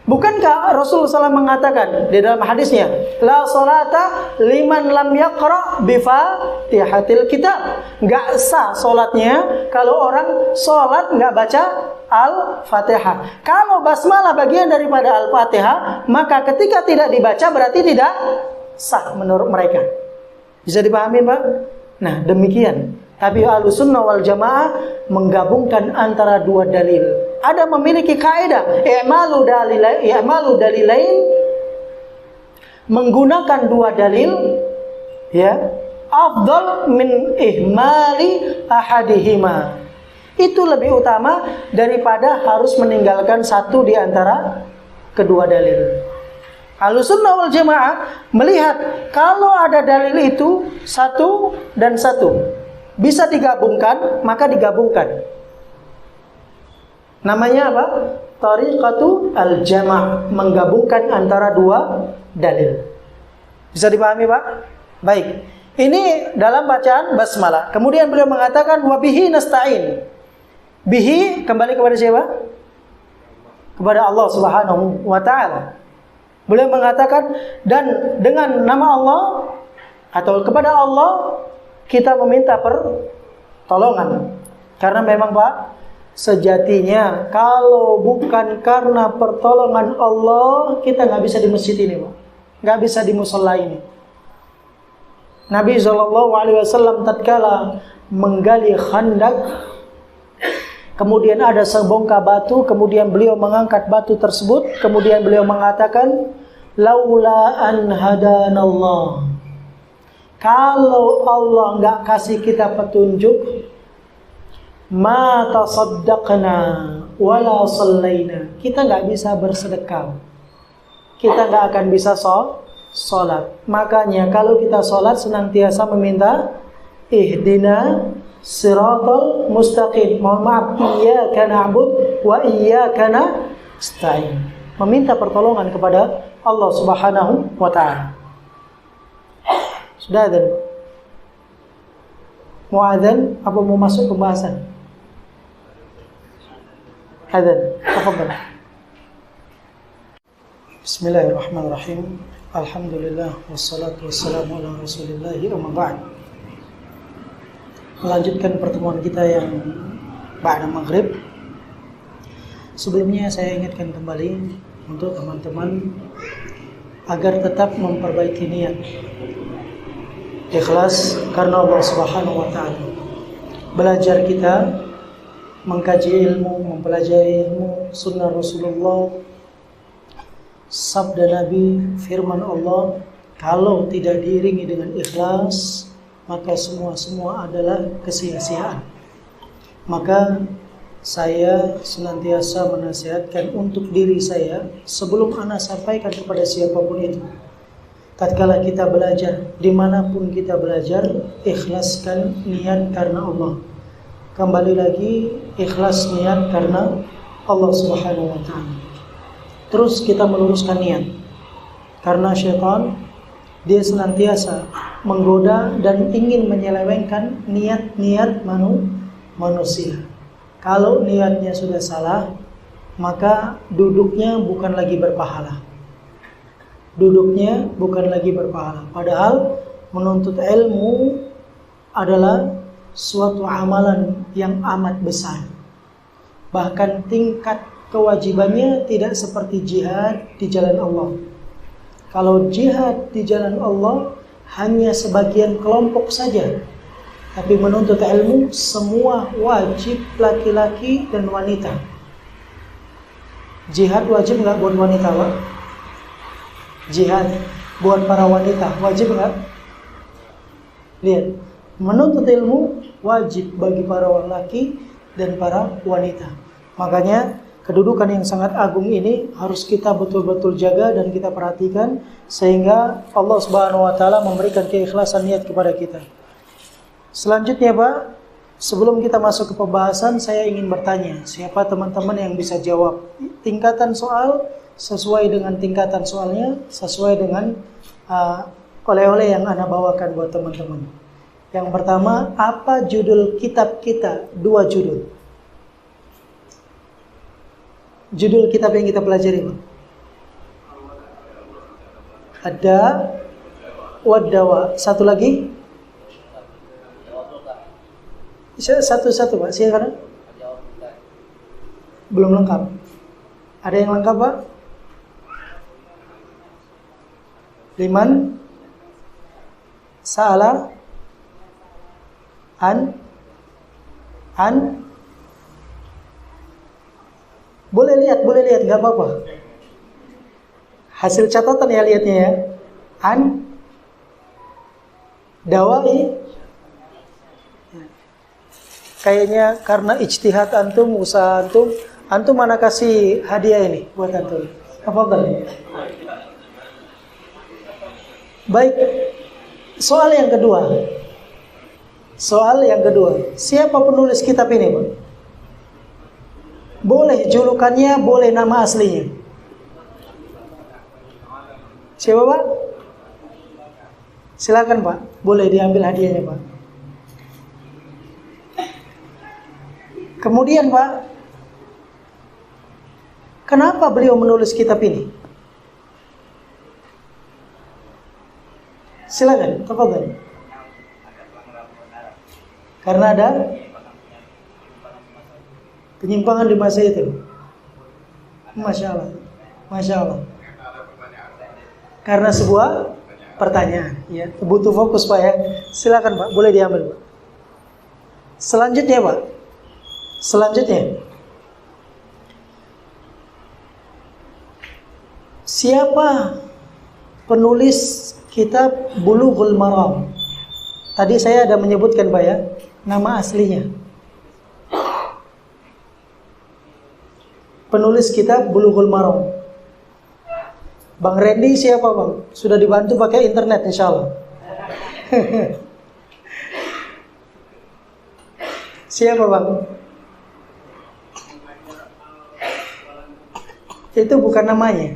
Bukankah Rasulullah SAW mengatakan di dalam hadisnya, la salata liman lam yaqra bi fatihatil kitab. Enggak sah salatnya kalau orang salat enggak baca Al-Fatihah. Kalau basmalah bagian daripada Al-Fatihah, maka ketika tidak dibaca berarti tidak sah menurut mereka. Bisa dipahami, Pak? Nah, demikian. Tapi Ahlussunnah wal Jamaah menggabungkan antara dua dalil. Ada memiliki kaidah i'malu dalilain, menggunakan dua dalil, ya, afdal min ihmali ahadihima. Itu lebih utama daripada harus meninggalkan satu di antara kedua dalil. Ahlussunnah wal Jamaah melihat kalau ada dalil itu satu dan satu bisa digabungkan, maka digabungkan. Namanya apa? Tariqatu al-jama', menggabungkan antara dua dalil. Bisa dipahami, Pak? Baik. Ini dalam bacaan basmalah. Kemudian beliau mengatakan wa bihi nasta'in. Bihi kembali kepada siapa? Kepada Allah Subhanahu wa taala. Beliau mengatakan dan dengan nama Allah atau kepada Allah kita meminta pertolongan. Karena memang, Pak, sejatinya kalau bukan karena pertolongan Allah, kita nggak bisa di masjid ini, Pak. Nggak bisa di musholla ini. Nabi SAW tatkala menggali khandak, kemudian ada sebongkah batu, kemudian beliau mengangkat batu tersebut, kemudian beliau mengatakan, laula an hadanallah. Kalau Allah nggak kasih kita petunjuk, ma tasaddaqna wala sallaina. Kita nggak bisa bersedekah. Kita nggak akan bisa sholat. Makanya kalau kita sholat senantiasa meminta ihdina siratal mustaqim. Mohon maaf, iyyaka na'bud wa iyyaka nasta'in. Meminta pertolongan kepada Allah Subhanahu wa taala. Sudah ada? Mau adzan apa mau masuk pembahasan? Adzan, tafadhal. Bismillahirrahmanirrahim. Alhamdulillah wassalatu wassalamu ala Rasulillah amma ba'd. Melanjutkan pertemuan kita yang ba'da maghrib. Sebelumnya saya ingatkan kembali untuk teman-teman agar tetap memperbaiki niat. Ikhlas karena Allah Subhanahu wa taala. Belajar kita mengkaji ilmu, mempelajari ilmu, sunnah Rasulullah, sabda Nabi, firman Allah, kalau tidak diiringi dengan ikhlas, maka semua adalah kesia-siaan. Maka saya senantiasa menasihatkan untuk diri saya sebelum ana sampaikan kepada siapapun itu. Tatkala kita belajar, dimanapun kita belajar, ikhlaskan niat karena Allah. Kembali lagi, ikhlas niat karena Allah Subhanahu wa ta'ala. Terus kita meluruskan niat. Karena syaitan, dia senantiasa menggoda dan ingin menyelewengkan niat-niat manusia. Kalau niatnya sudah salah, maka duduknya bukan lagi berpahala. Duduknya bukan lagi berpahala. Padahal menuntut ilmu adalah suatu amalan yang amat besar. Bahkan tingkat kewajibannya tidak seperti jihad di jalan Allah. Kalau jihad di jalan Allah hanya sebagian kelompok saja. Tapi menuntut ilmu semua wajib, laki-laki dan wanita. Jihad wajib nggak buat wanita, Pak? Jihad buat para wanita wajib nggak? Lihat, menuntut ilmu wajib bagi para laki dan para wanita. Makanya kedudukan yang sangat agung ini harus kita betul-betul jaga dan kita perhatikan sehingga Allah Subhanahu wa taala memberikan keikhlasan niat kepada kita. Selanjutnya, Pak, sebelum kita masuk ke pembahasan, saya ingin bertanya, siapa teman-teman yang bisa jawab? Tingkatan soal sesuai dengan tingkatan soalnya, sesuai dengan oleh-oleh yang Anda bawakan buat teman-teman. Yang pertama, apa judul kitab kita? 2 judul. Judul kitab yang kita pelajari, Pak. Ada Wad-Dawa. Satu lagi? Satu-satu, Pak. Silakan. Belum lengkap. Ada yang lengkap, Pak? Liman Sa'ala An Boleh lihat, nggak apa-apa. Hasil catatan ya lihatnya ya. An Dawai. Kayaknya karena ijtihad antum, usaha antum mana kasih hadiah ini buat antum? Tafadhal. Baik. Soal yang kedua. Siapa penulis kitab ini, Pak? Boleh julukannya, boleh nama aslinya. Siapa, Pak? Silakan, Pak. Boleh diambil hadiahnya, Pak. Kemudian, Pak, kenapa beliau menulis kitab ini? Silakan, tafadhal. Karena ada penyimpangan di masa itu. Masya Allah. Karena sebuah pertanyaan, ya, butuh fokus, Pak ya. Silakan, Pak, boleh diambil, Pak. Selanjutnya, Pak. Siapa penulis kitab Bulughul Maram? Tadi saya ada menyebutkan, Pak ya, nama aslinya. Penulis kitab Bulughul Maram. Bang Randy siapa, Bang? Sudah dibantu pakai internet insyaallah. Siapa, Bang? Itu bukan namanya.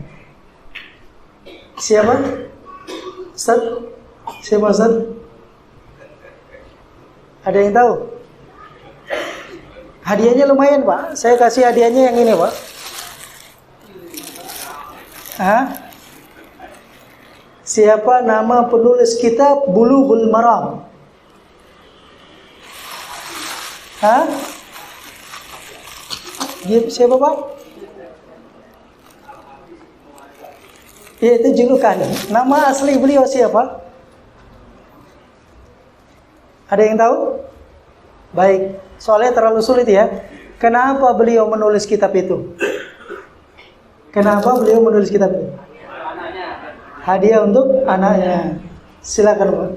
Siapa? Ustaz? Siapa, Ustaz? Ada yang tahu? Hadiahnya lumayan, Pak. Saya kasih hadiahnya yang ini, Pak. Hah? Siapa nama penulis kitab Bulughul Maram? Hah? Siapa, Pak? Ya, itu julukan. Nama asli beliau siapa? Ada yang tahu? Baik, soalnya terlalu sulit ya. Kenapa beliau menulis kitab itu? Kenapa beliau menulis kitab itu? Hadiah untuk anaknya. Silakan Pak.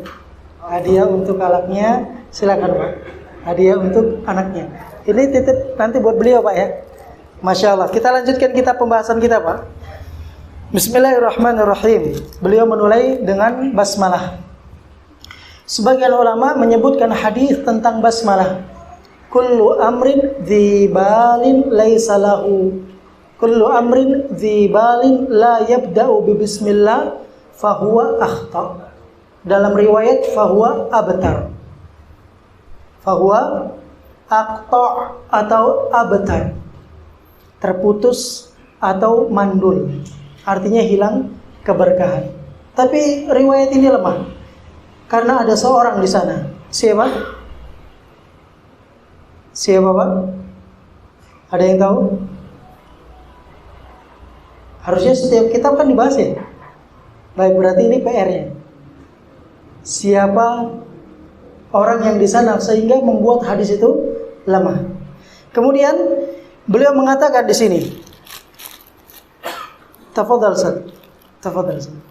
Hadiah untuk anaknya. Silakan Pak. Hadiah untuk anaknya. Ini titip nanti buat beliau Pak ya. Masya Allah. Kita lanjutkan pembahasan kita Pak. Bismillahirrahmanirrahim. Beliau memulai dengan basmalah. Sebagian ulama menyebutkan hadis tentang basmalah. Kullu amrin dzibalin laisa lahu. Kullu amrin dzibalin la yabda'u bi bismillah fahuwa akhta. Dalam riwayat fahuwa abtar. Fahuwa aqta atau abtar. Terputus atau mandul. Artinya hilang keberkahan. Tapi riwayat ini lemah. Karena ada seorang di sana. Siapa? Siapa Pak? Ada yang tahu? Harusnya setiap kitab kan dibahas ya. Baik, berarti ini PR-nya. Siapa orang yang di sana sehingga membuat hadis itu lemah. Kemudian beliau mengatakan di sini. Tafadhal Ustaz. Tafadhal Ustaz.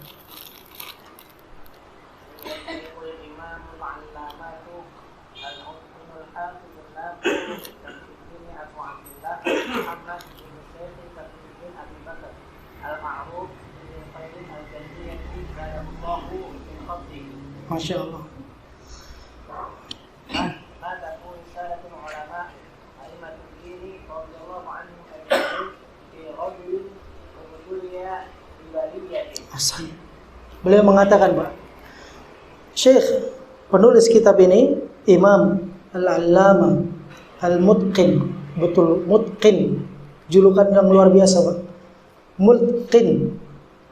Masya Allah. Beliau mengatakan Pak, Syekh penulis kitab ini Imam Al-Allamah Al-Mutqin, betul mutqin, julukan yang luar biasa Pak. Mutqin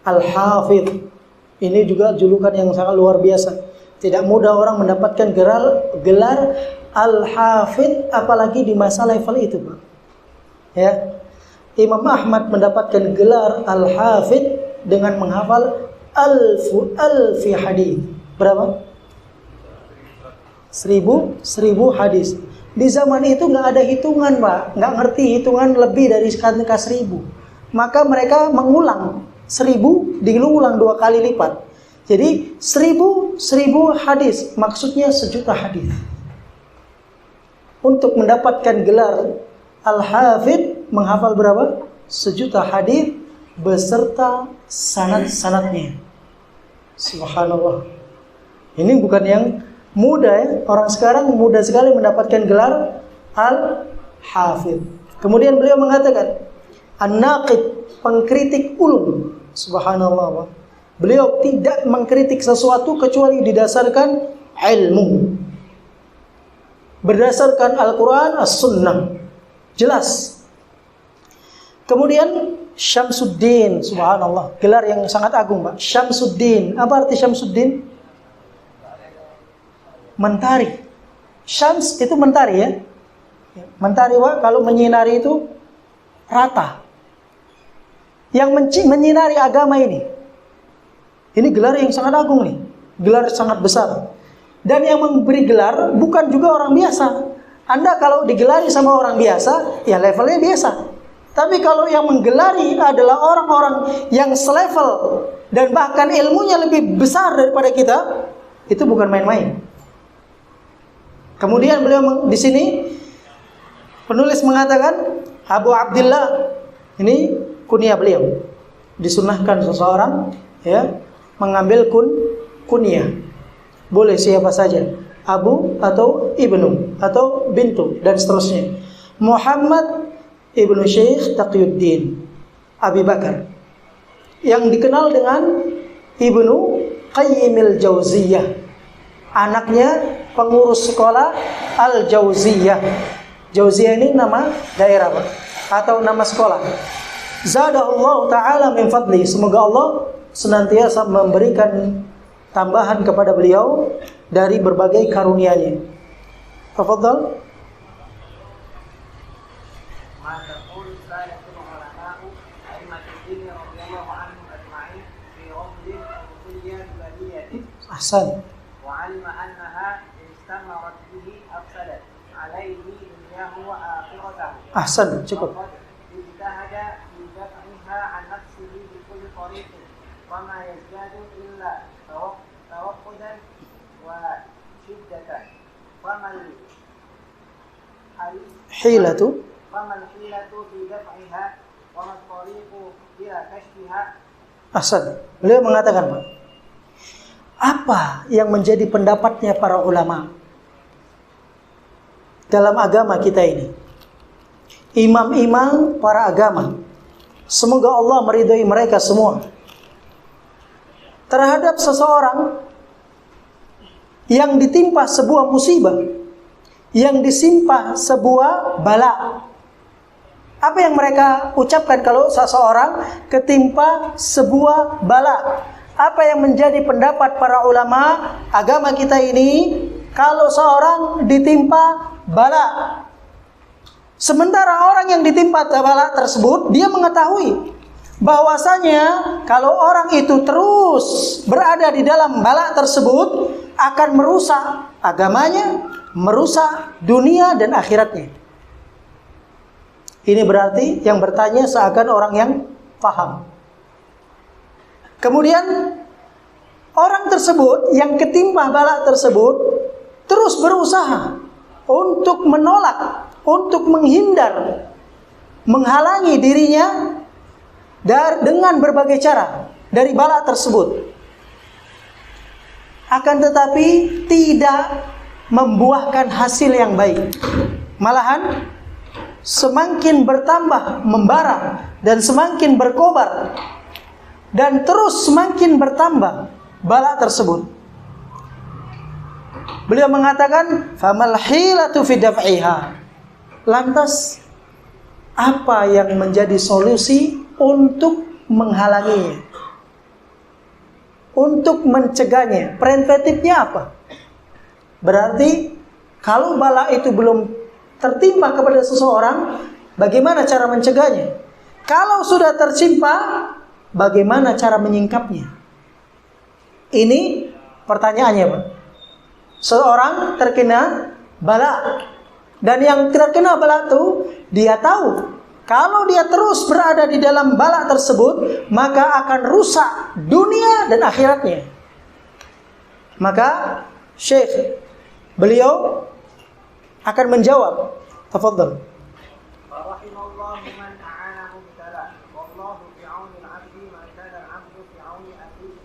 Al-Hafidh, ini juga julukan yang sangat luar biasa. Tidak mudah orang mendapatkan gelar Al-Hafidh, apalagi di masa level itu Pak. Ya, Imam Ahmad mendapatkan gelar Al-Hafidh dengan menghafal alfi hadis. Berapa? 1000 hadis. Di zaman itu nggak ada hitungan Pak, nggak ngerti hitungan lebih dari angka 1000. Maka mereka mengulang 1000 diulang 2 kali lipat. Jadi 1000 hadis, maksudnya 1.000.000 hadis. Untuk mendapatkan gelar Al-Hafidh menghafal berapa? 1.000.000 hadis beserta sanad-sanadnya. Subhanallah. Ini bukan yang mudah ya. Orang sekarang mudah sekali mendapatkan gelar Al-Hafidh. Kemudian beliau mengatakan An-Naqid, pengkritik ulum. Subhanallah. Beliau tidak mengkritik sesuatu kecuali didasarkan ilmu. Berdasarkan Al-Quran, As-Sunnah. Jelas. Kemudian Syamsuddin, subhanallah, gelar yang sangat agung Pak. Syamsuddin, apa arti Syamsuddin? Mentari. Syams itu mentari ya. Mentari Pak, kalau menyinari itu rata. Yang menyinari agama ini. Ini gelar yang sangat agung nih. Gelar sangat besar. Dan yang memberi gelar bukan juga orang biasa. Anda kalau digelari sama orang biasa, ya levelnya biasa. Tapi kalau yang menggelari adalah orang-orang yang selevel dan bahkan ilmunya lebih besar daripada kita, itu bukan main-main. Kemudian beliau di sini penulis mengatakan Abu Abdillah, ini kunyah beliau. Disunahkan seseorang ya mengambil kunyah. Boleh siapa saja, Abu atau Ibnu atau bintu dan seterusnya. Muhammad Ibnu Syekh Taqiyuddin Abi Bakar, yang dikenal dengan Ibnu Qayyimil Jauziyah, anaknya pengurus sekolah Al-Jauziyah. Jauziyah ini nama daerah Pak, atau nama sekolah. Zadahullahu ta'ala min fadli, semoga Allah senantiasa memberikan tambahan kepada beliau dari berbagai karunia-Nya. Tafadhal. Ahsan. وعلم أنها إن استمرت به أفسدت عليه دنياه وآخرته. Ahsan, cukup. وقد اجتهد في دفعها عن نفسه بكل طريق وما يزداد إلا توقدا وشدة. Hilatu. فما الحيلة في دفعها وما الطريق إلى كشفها. Ahsan. Beliau mengatakan, Pak, apa yang menjadi pendapatnya para ulama dalam agama kita ini? Imam-imam para agama, semoga Allah meridhai mereka semua, terhadap seseorang yang ditimpa sebuah musibah, yang disimpa sebuah bala. Apa yang mereka ucapkan kalau seseorang ketimpa sebuah bala? Apa yang menjadi pendapat para ulama agama kita ini kalau seorang ditimpa bala? Sementara orang yang ditimpa bala tersebut, dia mengetahui bahwasanya kalau orang itu terus berada di dalam bala tersebut akan merusak agamanya, merusak dunia dan akhiratnya. Ini berarti yang bertanya seakan orang yang paham. Kemudian orang tersebut yang ketimpa bala tersebut terus berusaha untuk menolak, untuk menghindar, menghalangi dirinya dengan berbagai cara dari bala tersebut. Akan tetapi tidak membuahkan hasil yang baik. Malahan semakin bertambah membara dan semakin berkobar dan terus semakin bertambah bala tersebut. Beliau mengatakan, "Famal hilatu fi daf'iha." Lantas apa yang menjadi solusi untuk menghalanginya? Untuk mencegahnya? Preventifnya apa? Berarti kalau bala itu belum tertimpa kepada seseorang, bagaimana cara mencegahnya? Kalau sudah tertimpa, bagaimana cara menyingkapnya? Ini pertanyaannya, Pak. Seorang terkena bala, dan yang terkena bala itu dia tahu kalau dia terus berada di dalam bala tersebut, maka akan rusak dunia dan akhiratnya. Maka Syekh beliau akan menjawab. Tafadhal. Rahimallahu man a'anahu bidala. Wallahu fi 'auni al-'abdi ma kana al-'abdu fi 'auni akhihi.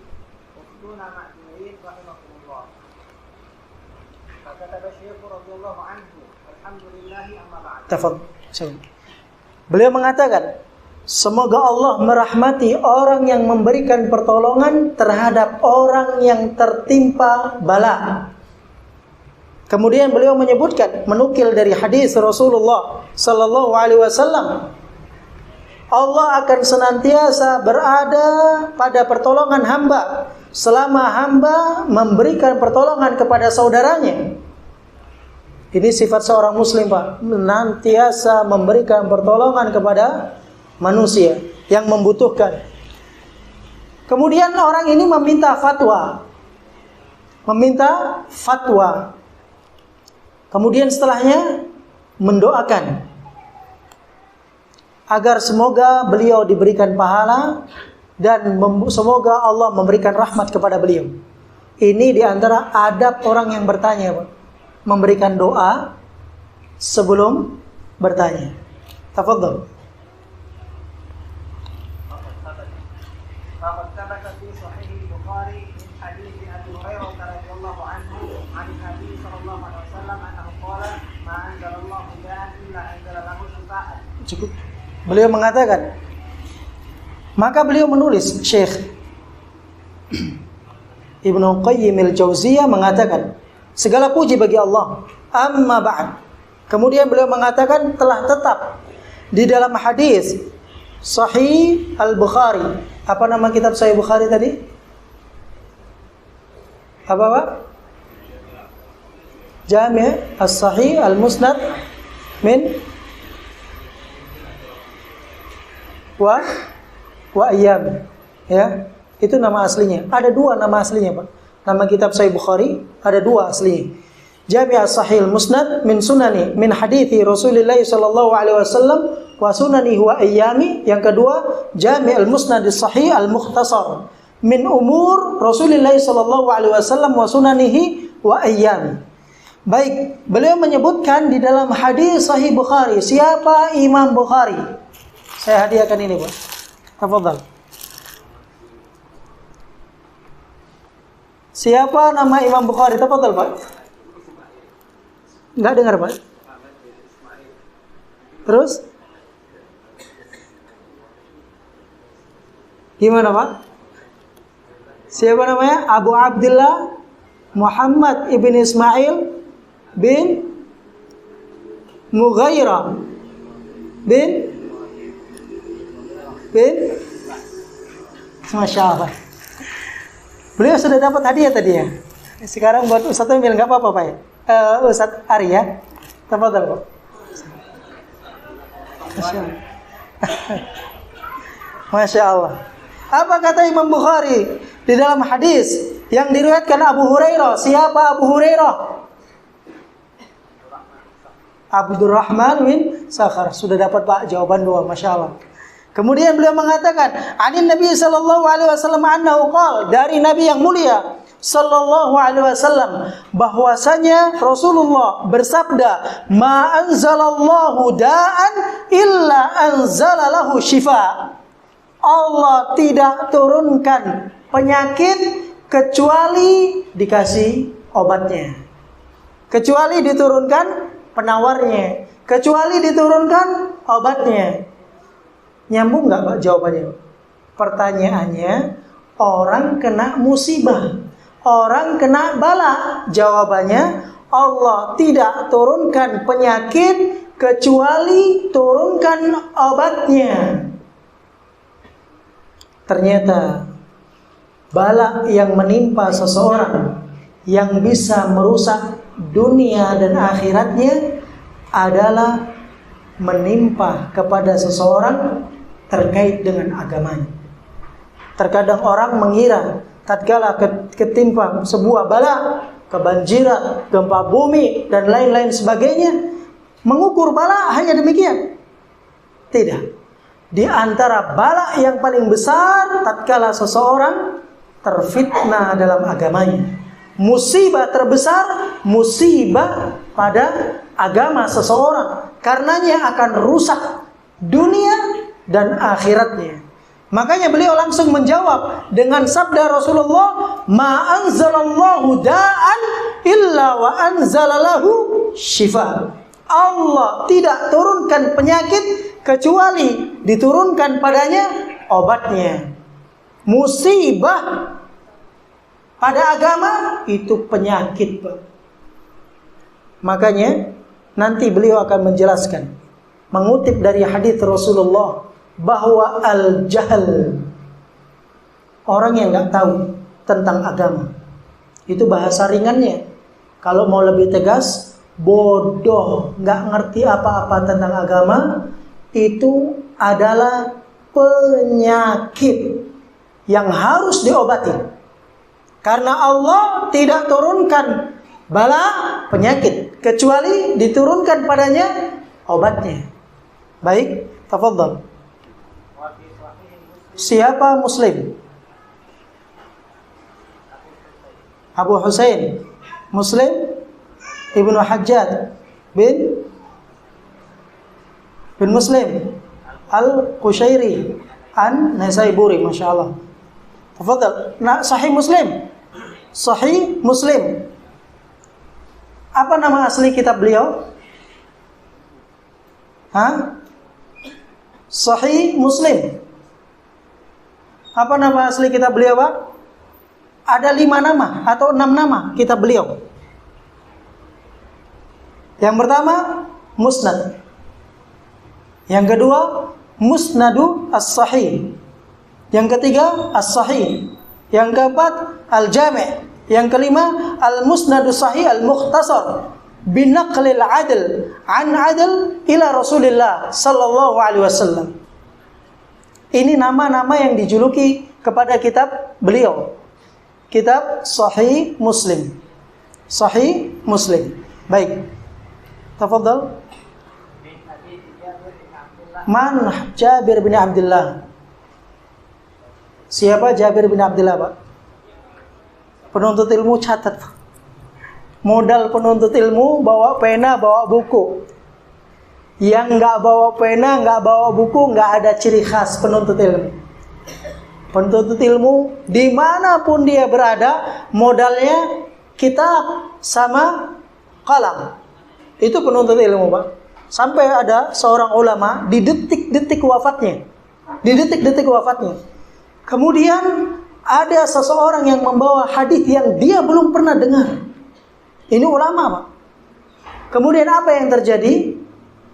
Uftuna ma'durin rahimakumullah. Kata Syekh radhiyallahu anhu, alhamdulillah amma ba'd. Tafadhal. Beliau mengatakan, semoga Allah merahmati orang yang memberikan pertolongan terhadap orang yang tertimpa bala. Kemudian beliau menyebutkan, menukil dari hadis Rasulullah sallallahu alaihi wasallam, Allah akan senantiasa berada pada pertolongan hamba selama hamba memberikan pertolongan kepada saudaranya. Ini sifat seorang muslim, Pak, senantiasa memberikan pertolongan kepada manusia yang membutuhkan. Kemudian orang ini meminta fatwa. Kemudian setelahnya mendoakan agar semoga beliau diberikan pahala dan semoga Allah memberikan rahmat kepada beliau. Ini diantara adab orang yang bertanya, Pak, memberikan doa sebelum bertanya. Tafadhal. فقد ثبت في صحيح البخاري من حديث ابي هريره رضي الله عنه عن النبي صلى الله عليه وسلم انه قال ما انزل الله داء الا انزل له شفاء. Cukup. Beliau mengatakan, maka beliau menulis, Syekh Ibnu Qayyim al-Jauziyah mengatakan, segala puji bagi Allah. Amma ba'd. Kemudian beliau mengatakan telah tetap di dalam hadis Sahih Al-Bukhari. Apa nama kitab Sahih Bukhari tadi? Apa, Pak? Jami' As-Sahih Al-Musnad min wa ayyam. Ya, itu nama aslinya. Ada dua nama aslinya, Pak. Nama kitab Sahih Bukhari ada dua aslinya. Jami' as-Sahih al-Musnad min sunani min hadithi Rasulullah sallallahu alaihi wasallam wa sunani wa ayyami. Yang kedua, Jami' al-Musnad as-Sahih al-Mukhtasar min umur Rasulullah sallallahu alaihi wasallam wa sunanihi wa ayyami. Baik, beliau menyebutkan di dalam hadis Sahih Bukhari, siapa Imam Bukhari? Saya hadiahkan ini, Pak. Tafadhal. Siapa nama Imam Bukhari? Tafadhal, Pak. Enggak dengar, Pak. Terus? Gimana, Pak? Siapa namanya? Abu Abdullah Muhammad ibn Ismail bin Mughairah bin Masya Allah. Beliau sudah dapat hadiah tadi ya. Sekarang buat Ustaz Emil nggak apa-apa Pak ya. Ustaz Ari ya. Tafadhal Pak. Masya Allah. Masya Allah. Apa kata Imam Bukhari di dalam hadis yang diriwayatkan Abu Hurairah? Siapa Abu Hurairah? Abdurrahman bin Sakhar. Sudah dapat Pak jawaban dua, Masya Allah. Kemudian beliau mengatakan, Anin Nabi sallallahu alaihi wasallam annahu qala, dari Nabi yang mulia sallallahu alaihi wasallam bahwasanya Rasulullah bersabda, ma anzalallahu da'an illa anzalalahu syifa. Allah tidak turunkan penyakit kecuali dikasih obatnya. Kecuali diturunkan penawarnya, kecuali diturunkan obatnya. Nyambung nggak Pak jawabannya? Pertanyaannya, orang kena musibah, orang kena bala. Jawabannya, Allah tidak turunkan penyakit kecuali turunkan obatnya. Ternyata bala yang menimpa seseorang yang bisa merusak dunia dan akhiratnya adalah menimpa kepada seseorang terkait dengan agamanya. Terkadang orang mengira tatkala ketimpa sebuah bala, kebanjiran, gempa bumi dan lain-lain sebagainya, mengukur bala hanya demikian. Tidak. Di antara bala yang paling besar tatkala seseorang terfitnah dalam agamanya. Musibah terbesar, musibah pada agama seseorang. Karenanya akan rusak dunia dan akhiratnya. Makanya beliau langsung menjawab dengan sabda Rasulullah, ma anzalallahu da'an illa wa anzalalahu syifa. Allah tidak turunkan penyakit kecuali diturunkan padanya obatnya. Musibah pada agama itu penyakit, Pak. Makanya nanti beliau akan menjelaskan, mengutip dari hadis Rasulullah bahwa al-jahl, orang yang nggak tahu tentang agama, itu bahasa ringannya. Kalau mau lebih tegas, bodoh, nggak ngerti apa-apa tentang agama, itu adalah penyakit yang harus diobati. Karena Allah tidak turunkan bala penyakit kecuali diturunkan padanya obatnya. Baik, tafadhal. Siapa Muslim? Abu Husain Muslim Ibnu Hajjaj bin Muslim Al-Qushairi An-Nasaiburi, Masya Allah. Tafadhal. Nah, Sahih Muslim. Sahih Muslim. Apa nama asli kitab beliau? Sahih Muslim. Apa nama asli kitab beliau, Pak? Ada 5 nama atau 6 nama kitab beliau. Yang pertama, Musnad. Yang kedua, Musnadu As-Sahih. Yang ketiga, As-Sahih. Yang keempat, Al-Jami'. Yang kelima, Al-Musnadu Sahih Al-Mukhtasar binaqlil adl an adl ila Rasulillah sallallahu alaihi wasallam. Ini nama-nama yang dijuluki kepada kitab beliau. kitab Sahih Muslim. Sahih Muslim. Baik. Tafadhal. Man Jabir bin Abdullah. Siapa Jabir bin Abdullah, Pak? Penuntut ilmu catat. Modal penuntut ilmu bawa pena, bawa buku. Yang nggak bawa pena, nggak bawa buku, nggak ada ciri khas penuntut ilmu. Penuntut ilmu dimanapun dia berada, modalnya kitab sama kalam. Itu penuntut ilmu, Pak. Sampai ada seorang ulama di detik-detik wafatnya. Di detik-detik wafatnya. Kemudian ada seseorang yang membawa hadis yang dia belum pernah dengar. Ini ulama, Pak. Kemudian apa yang terjadi?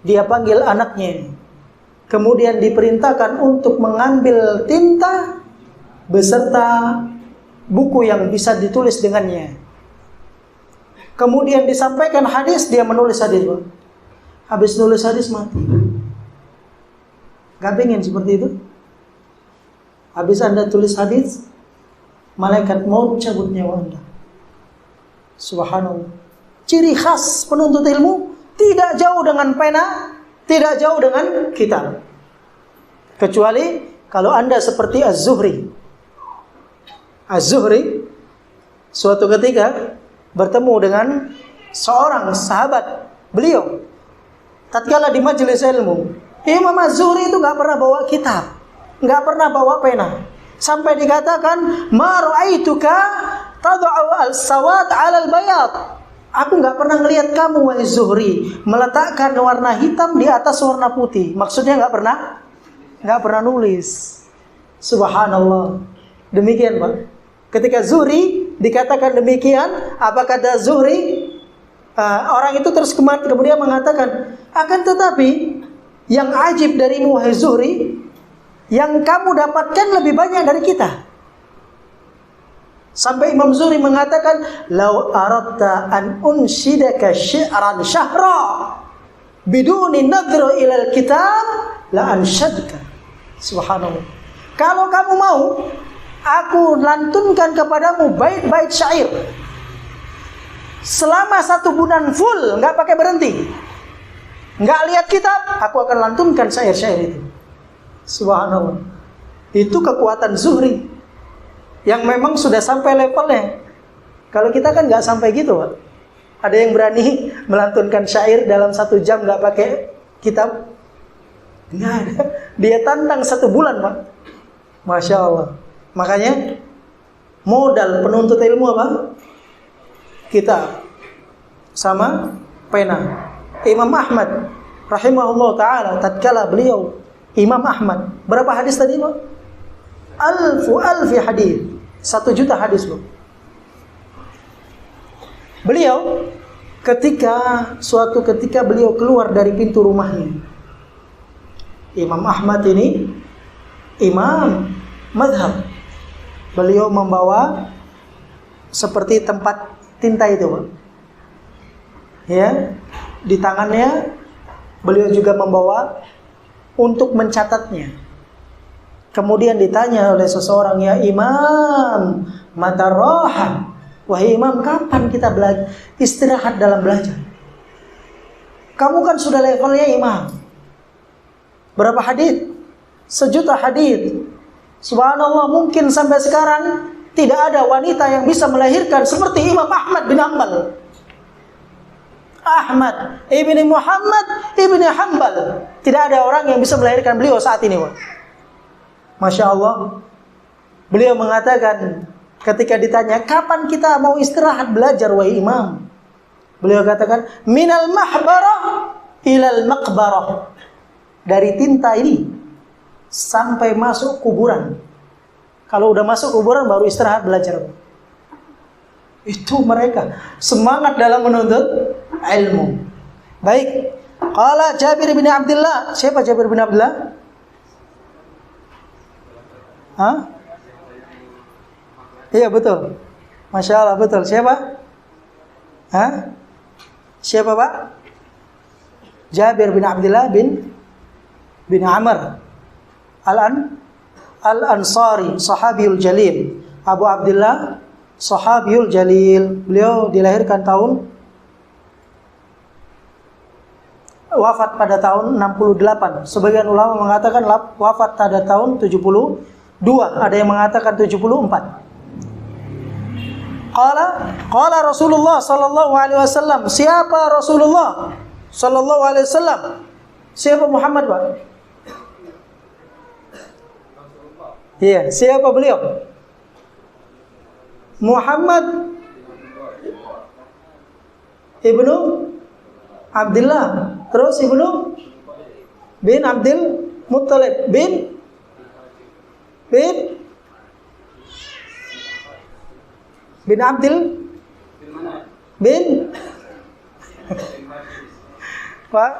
Dia panggil anaknya. Kemudian diperintahkan untuk mengambil tinta beserta buku yang bisa ditulis dengannya. Kemudian disampaikan hadis, dia menulis hadis, Pak. Habis nulis hadis mati. Gak pengen seperti itu? Habis Anda tulis hadis, malaikat maut cabut nyawa Anda. Subhanallah. Ciri khas penuntut ilmu tidak jauh dengan pena, tidak jauh dengan kitab. Kecuali kalau Anda seperti Az-Zuhri. Az-Zuhri suatu ketika bertemu dengan seorang sahabat beliau. Tatkala di majelis ilmu, Imam Az-Zuhri itu gak pernah bawa kitab, gak pernah bawa pena. Sampai dikatakan, ma ra'aituka tad'u al-sawad 'ala al-bayad. Aku gak pernah ngelihat kamu, wahai Zuhri, meletakkan warna hitam di atas warna putih. Maksudnya gak pernah nulis. Subhanallah. Demikian, Pak. Ketika Zuhri dikatakan demikian, apa kata Zuhri? Orang itu terus kemudian mengatakan, akan tetapi yang ajib darimu, wahai Zuhri, yang kamu dapatkan lebih banyak dari kita. Sampai Imam Zuhri mengatakan, lau aradta an unshidaka syi'ran syahra biduni nadhru ilal kitab la anshadka. Subhanallah. Kalau kamu mau, aku lantunkan kepadamu bait-bait syair selama 1 bulan full, nggak pakai berhenti, nggak lihat kitab, aku akan lantunkan syair-syair itu. Subhanallah. Itu kekuatan Zuhri yang memang sudah sampai levelnya. Kalau kita kan nggak sampai gitu, Pak. Ada yang berani melantunkan syair dalam 1 jam nggak pakai kitab? Nggak ada. Dia tantang 1 bulan, Pak. Masya Allah. Makanya modal penuntut ilmu apa? Kitab sama pena. Imam Ahmad rahimahullah ta'ala, tatkala beliau Imam Ahmad, berapa hadis tadi, Pak? Alfi hadis. 1 juta hadis, Pak. Beliau suatu ketika beliau keluar dari pintu rumahnya. Imam Ahmad ini imam mazhab. Beliau membawa seperti tempat tinta itu, Pak. Ya, di tangannya beliau juga membawa untuk mencatatnya. Kemudian ditanya oleh seseorang, ya Imam, mata roha. Wahai Imam, kapan kita istirahat dalam belajar? Kamu kan sudah levelnya imam. Berapa hadis? 1 juta hadis. Subhanallah, mungkin sampai sekarang tidak ada wanita yang bisa melahirkan seperti Imam Ahmad bin Hanbal. Ahmad ibni Muhammad ibni Hanbal. Tidak ada orang yang bisa melahirkan beliau saat ini, Pak. Masya Allah. Beliau mengatakan ketika ditanya, kapan kita mau istirahat belajar, wahai Imam? Beliau katakan, minal mahbarah ilal maqbarah. Dari tinta ini sampai masuk kuburan. Kalau udah masuk kuburan baru istirahat belajar. Itu mereka semangat dalam menuntut ilmu. Baik. Qala Jabir bin Abdullah. Siapa Jabir bin Abdullah? Hah? Iya betul. Masya Allah betul. Siapa? Hah? Siapa, Pak? Jabir bin Abdullah bin Amr Al-Ansari, sahabiyul jalil, Abu Abdullah Sahabiyul Jalil. Beliau dilahirkan wafat pada tahun 68. Sebagian ulama mengatakan wafat pada tahun 72. Ada yang mengatakan 74. Qala Rasulullah sallallahu alaihi wasallam. Siapa Rasulullah sallallahu alaihi wasallam? Siapa Muhammad, Pak? Iya, siapa beliau? Muhammad ibnu Abdullah. Terus ibnu bin Abdul Muttalib bin Abdul bin Pak,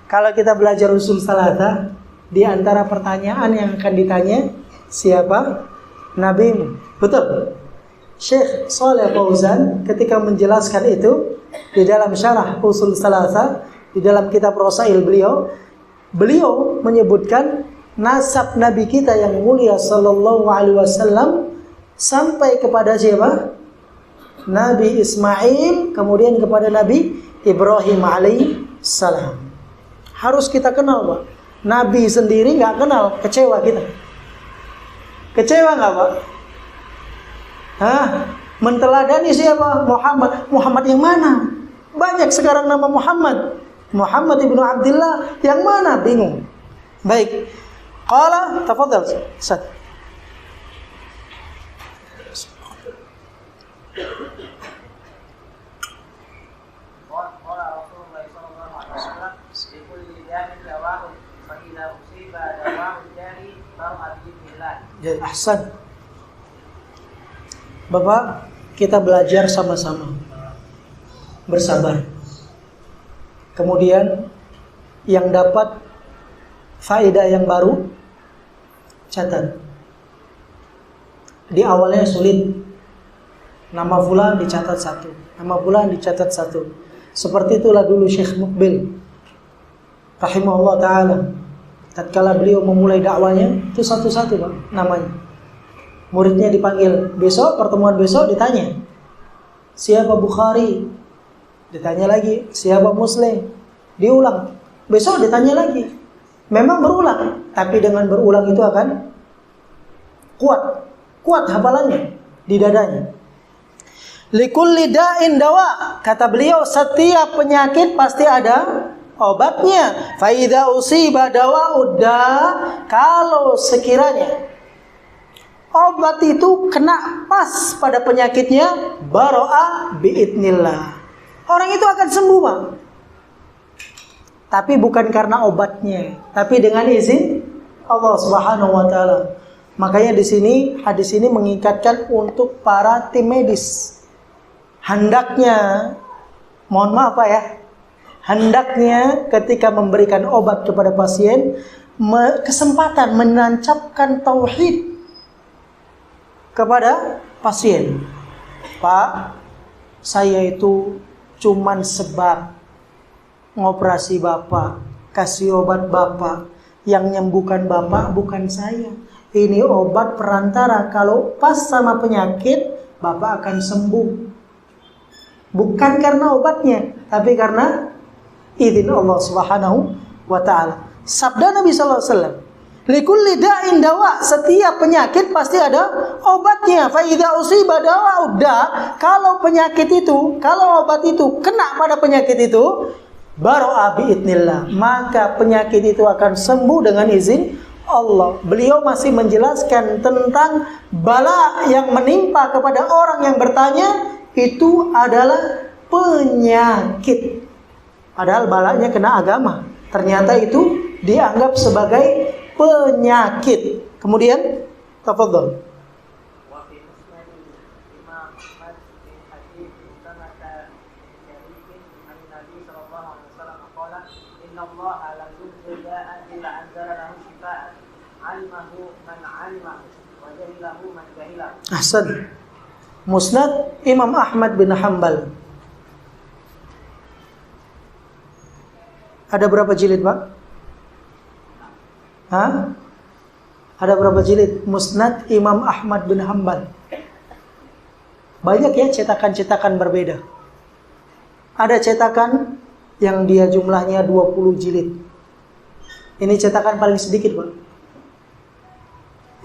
kalau kita belajar usul salata, di antara pertanyaan yang akan ditanya, siapa nabimu? Betul. Syekh Shalih Fauzan ketika menjelaskan itu di dalam syarah usul salasa, di dalam kitab Rasail beliau menyebutkan nasab nabi kita yang mulia sallallahu alaihi wasallam sampai kepada siapa? Nabi Ismail, kemudian kepada Nabi Ibrahim alaihi salam. Harus kita kenal, Pak. Nabi sendiri nggak kenal, kecewa kita. Kecewa nggak, Pak? Menteladani siapa? Muhammad. Muhammad yang mana? Banyak sekarang nama Muhammad. Muhammad ibnu Abdullah yang mana? Bingung. Baik. Qala, tafadhal, Ustaz. Ya, ahsan. Bapak, kita belajar sama-sama. Bersabar. Kemudian yang dapat faedah yang baru, catat. Di awalnya sulit. Nama fulan dicatat satu, nama fulan dicatat satu. Seperti itulah dulu Syekh Mukbil rahimahullah ta'ala. Tatkala beliau memulai dakwanya, itu satu-satu, Pak, namanya. Muridnya dipanggil, besok, pertemuan besok ditanya, siapa Bukhari? Ditanya lagi, siapa Muslim? Diulang, besok ditanya lagi. Memang berulang, tapi dengan berulang itu akan kuat hafalannya di dadanya. Likulli da'in dawa, kata beliau, setiap penyakit pasti ada obatnya. Fa idza usiba dawa'ud da, kalau sekiranya obat itu kena pas pada penyakitnya, baro'a bi'idnillah, orang itu akan sembuh, Bang. Tapi bukan karena obatnya, tapi dengan izin Allah Subhanahu wa taala. Makanya di sini hadis ini mengikatkan untuk para tim medis. Hendaknya, mohon maaf Pak ya, hendaknya ketika memberikan obat kepada pasien, kesempatan menancapkan tauhid kepada pasien. Pak, saya itu cuman sebab ngoperasi Bapak, kasih obat Bapak, yang nyembuhkan Bapak bukan saya. Ini obat perantara, kalau pas sama penyakit Bapak akan sembuh. Bukan karena obatnya, tapi karena izin Allah Subhanahu wa taala. Sabda Nabi sallallahu alaihi wasallam, likulli da'in dawa, setiap penyakit pasti ada obatnya. Fa idza usiba dawa'ud da, kalau penyakit itu, kalau obat itu kena pada penyakit itu, baro'a bi'idnillah, maka penyakit itu akan sembuh dengan izin Allah. Beliau masih menjelaskan tentang bala yang menimpa kepada orang yang bertanya, itu adalah penyakit. Padahal balanya kena agama. Ternyata itu dianggap sebagai penyakit. Kemudian, tafadhol. Ahsan. Musnad Imam Ahmad bin Hanbal. Ada berapa jilid, Pak? Ada berapa jilid? Musnad Imam Ahmad bin Hanbal. Banyak ya cetakan-cetakan berbeda. Ada cetakan yang dia jumlahnya 20 jilid. Ini cetakan paling sedikit, Pak.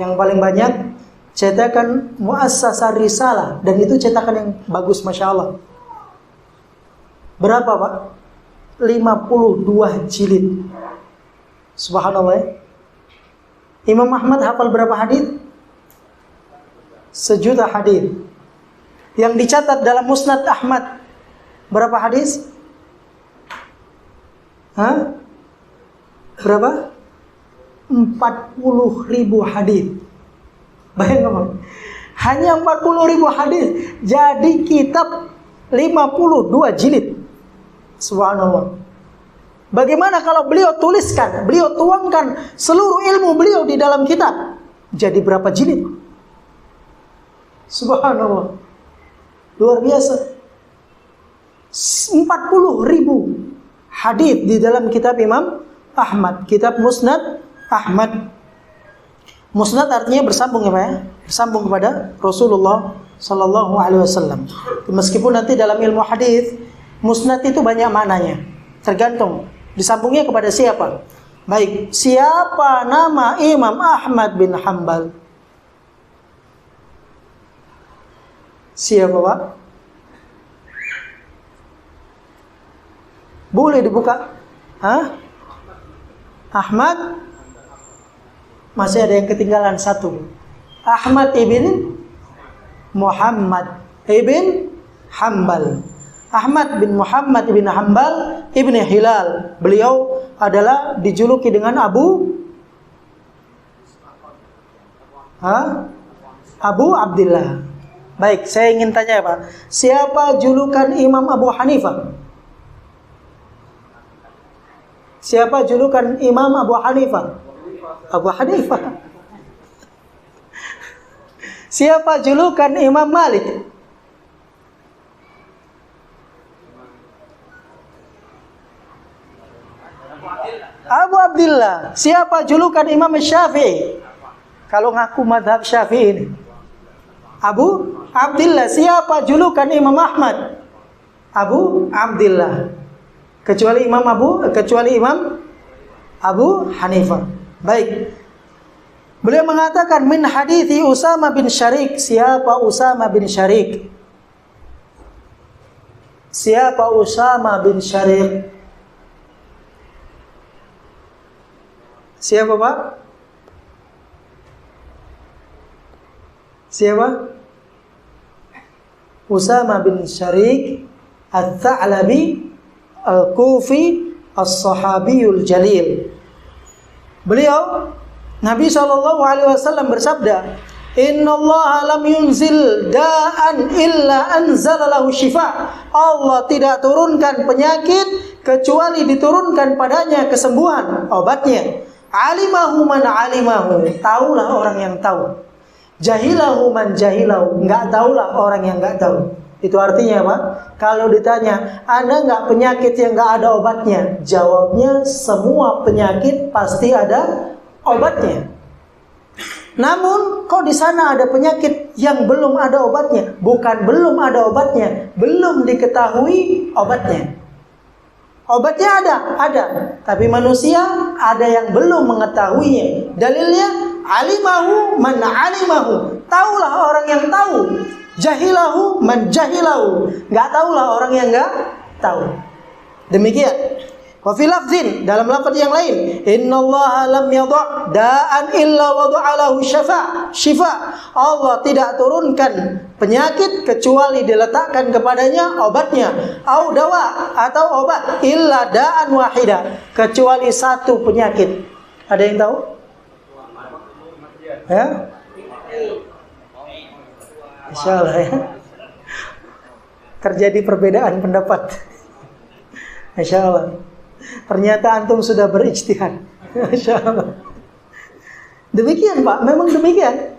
Yang paling banyak cetakan Muassasah Risalah, dan itu cetakan yang bagus, Masya Allah. Berapa, Pak? 52 jilid. Subhanallah ya. Imam Ahmad hafal berapa hadis? 1.000.000 hadis. Yang dicatat dalam Musnad Ahmad berapa hadis? Berapa? 40.000 hadis. Bayangkan, hanya 40.000 hadis jadi kitab 52 jilid. Subhanallah. Bagaimana kalau beliau tuliskan, beliau tuangkan seluruh ilmu beliau di dalam kitab, jadi berapa jilid? Subhanallah. Luar biasa. 40.000 hadis di dalam kitab Imam Ahmad, kitab Musnad Ahmad. Musnad artinya bersambung ya Pak ya? Bersambung kepada Rasulullah Sallallahu Alaihi Wasallam. Meskipun nanti dalam ilmu hadis musnad itu banyak maknanya, tergantung disambungnya kepada siapa. Baik, siapa nama Imam Ahmad bin Hanbal? Siapa Pak? Boleh dibuka? Ahmad. Masih ada yang ketinggalan satu. Ahmad ibn Muhammad ibn Hanbal. Ahmad bin Muhammad ibn Hanbal ibn Hilal. Beliau adalah dijuluki dengan Abu Abdillah. Baik, saya ingin tanya Pak, siapa julukan Imam Abu Hanifah? Siapa julukan Imam Abu Hanifah? Abu Hanifah. Siapa julukan Imam Malik? Abu Abdillah. Siapa julukan Imam Syafi'i? Kalau ngaku madhab Syafi'i ini, Abu Abdillah. Siapa julukan Imam Ahmad? Abu Abdillah. Kecuali Imam Abu Hanifah. Baik. Beliau mengatakan min hadithi Usama bin Syarik. Siapa Usama bin Syarik? Siapa Usama bin Syarik? Siapa Pak? Siapa? Usama bin Syarik Al-Tha'labi Al-Kufi As-Sahabiyul Jalil. Beliau, Nabi SAW bersabda, Inna Allah lam yunzil da'an illa anzala lahu shifa. Allah tidak turunkan penyakit kecuali diturunkan padanya kesembuhan, obatnya. Alimahu man alimahu, taulah orang yang tahu. Jahilahu man jahilahu, enggak taulah orang yang enggak tahu. Itu artinya apa? Kalau ditanya, ada nggak penyakit yang nggak ada obatnya? Jawabnya, semua penyakit pasti ada obatnya. Namun, kok di sana ada penyakit yang belum ada obatnya? Bukan belum ada obatnya, belum diketahui obatnya. Obatnya ada. Tapi manusia ada yang belum mengetahuinya. Dalilnya, alimahu man alimahu. Taulah orang yang tahu. Jahilahu man jahilahu. Enggak tahulah orang yang enggak tahu. Demikian. Wa fi lafzin, dalam lafaz yang lain, innallaha lam yadh' da'an illa wada'a lahu shifa. Allah tidak turunkan penyakit kecuali diletakkan kepadanya obatnya. Au dawa, atau obat, illa da'an wahida, kecuali satu penyakit. Ada yang tahu? Ya? Insyaallah ya. Terjadi perbedaan pendapat. Insyaallah. Ternyata antum sudah berijtihad. Insyaallah. Demikian Pak, memang demikian.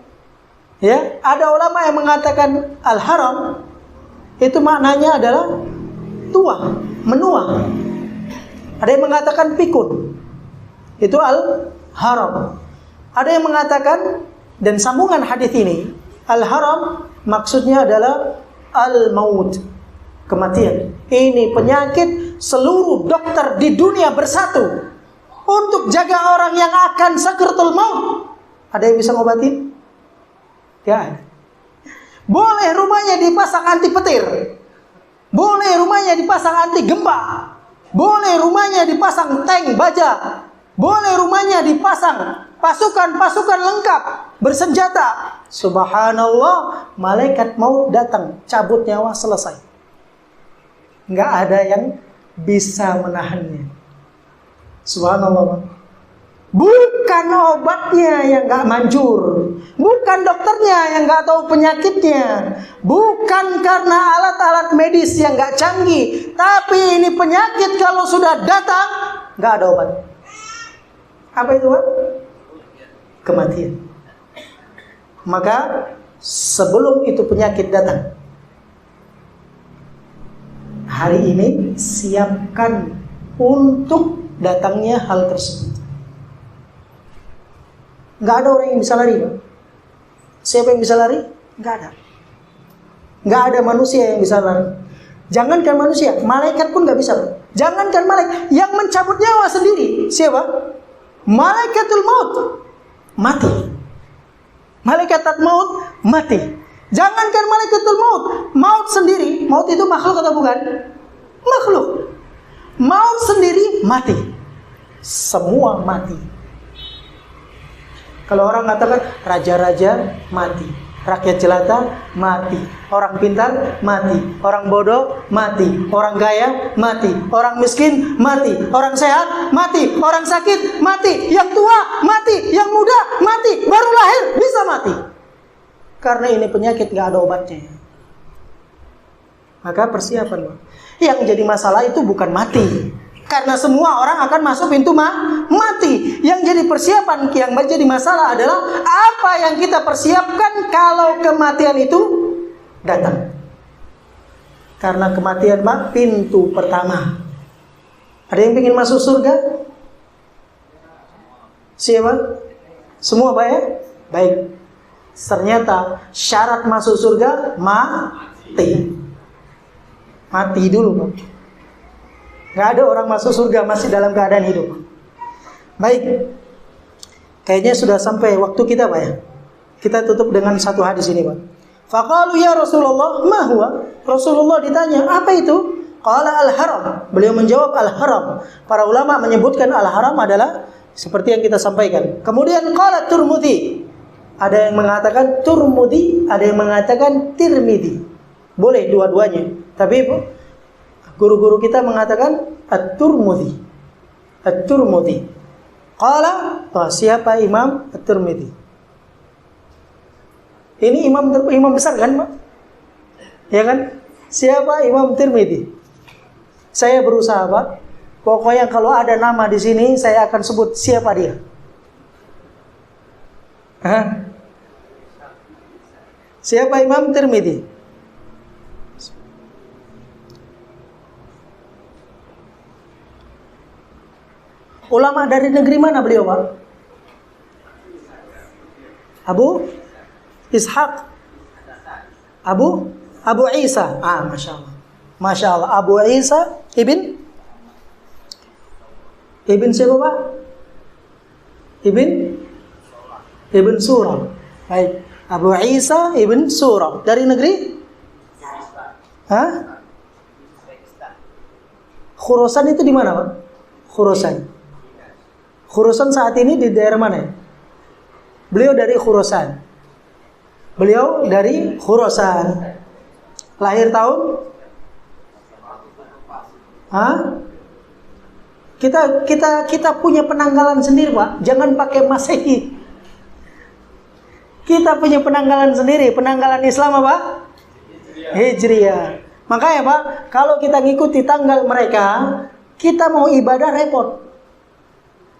Ya, ada ulama yang mengatakan al-haram itu maknanya adalah tua, menua. Ada yang mengatakan pikun. Itu al-haram. Ada yang mengatakan, dan sambungan hadis ini, al-haram maksudnya adalah al-maut, kematian. Ini penyakit seluruh dokter di dunia bersatu untuk jaga orang yang akan sakaratul maut. Ada yang bisa ngobatin? Tidak ada. Boleh rumahnya dipasang anti petir, boleh rumahnya dipasang anti gempa, boleh rumahnya dipasang tank baja, boleh rumahnya dipasang pasukan-pasukan lengkap bersenjata. Subhanallah, malaikat maut datang, cabut nyawa, selesai. Nggak ada yang bisa menahannya. Subhanallah. Bukan obatnya yang nggak manjur, bukan dokternya yang nggak tahu penyakitnya, bukan karena alat-alat medis yang nggak canggih, tapi ini penyakit kalau sudah datang nggak ada obat. Apa itu, Pak? Kematian. Maka sebelum itu penyakit datang, hari ini siapkan untuk datangnya hal tersebut. Nggak ada orang yang bisa lari, Pak. Siapa yang bisa lari? Nggak ada. Nggak ada manusia yang bisa lari. Jangankan manusia, malaikat pun nggak bisa, Pak. Jangankan malaikat, yang mencabut nyawa sendiri siapa? Malaikatul maut mati. Malaikat maut mati. Jangankan malaikatul maut, maut sendiri. Maut itu makhluk atau bukan? Makhluk. Maut sendiri mati. Semua mati. Kalau orang katakan raja-raja mati, rakyat jelata mati, orang pintar mati, orang bodoh mati, orang kaya mati, orang miskin mati, orang sehat mati, orang sakit mati, yang tua mati, yang muda mati, baru lahir bisa mati. Karena ini penyakit gak ada obatnya. Maka persiapan, Pak. Yang jadi masalah itu bukan mati, karena semua orang akan masuk pintu mati. Yang jadi persiapan, yang menjadi masalah adalah apa yang kita persiapkan kalau kematian itu datang. Karena kematian, Pak, pintu pertama. Ada yang ingin masuk surga? Siapa? Semua, Pak, ya? Baik. Ternyata syarat masuk surga mati. Mati dulu, Pak. Gak ada orang masuk surga masih dalam keadaan hidup. Baik. Kayaknya sudah sampai waktu kita, Pak, ya. Kita tutup dengan satu hadis ini, Pak. Faqalu ya Rasulullah, ma huwa? Rasulullah ditanya, apa itu? Qala al-haram. Beliau menjawab al-haram. Para ulama menyebutkan al-haram adalah seperti yang kita sampaikan. Kemudian qala Turmudi. Ada yang mengatakan Turmudi, ada yang mengatakan Tirmidzi. Boleh dua-duanya. Tapi guru-guru kita mengatakan At-Turmudi. At-Turmudi. Qala, siapa Imam At-Turmudi? Ini imam besar kan, Pak? Ya kan? Siapa Imam Tirmidzi? Saya berusaha, Pak. Pokoknya kalau ada nama di sini saya akan sebut siapa dia. Hah? Siapa Imam Tirmidzi? Ulama dari negeri mana beliau, Pak? Abu Ishaq. Abu Isa. Masya Allah. Masya Allah. Abu Isa Ibn siapa, Pak? Ibn Surah. Baik. Abu Isa Ibn Surah. Dari negeri? Khurasan itu di mana, Pak? Khurasan saat ini di daerah mana? Beliau dari Khurasan. Lahir tahun? Kita punya penanggalan sendiri, Pak. Jangan pakai Masehi. Kita punya penanggalan sendiri. Penanggalan Islam apa? Hijriah. Makanya, Pak, kalau kita ngikuti tanggal mereka, kita mau ibadah repot.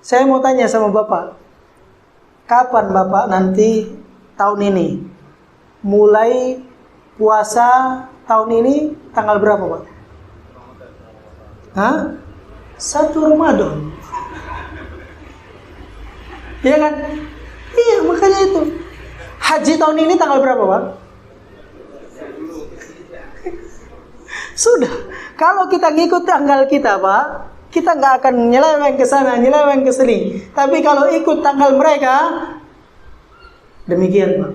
Saya mau tanya sama Bapak, kapan Bapak nanti tahun ini mulai puasa tahun ini tanggal berapa, Pak? 1 Ramadan. Iya kan? Iya, makanya itu. Haji tahun ini tanggal berapa, Pak? Sudah. Kalau kita ngikut tanggal kita, Pak, kita nggak akan nyeleweng ke sana, nyeleweng ke sini. Tapi kalau ikut tanggal mereka, demikian, Pak,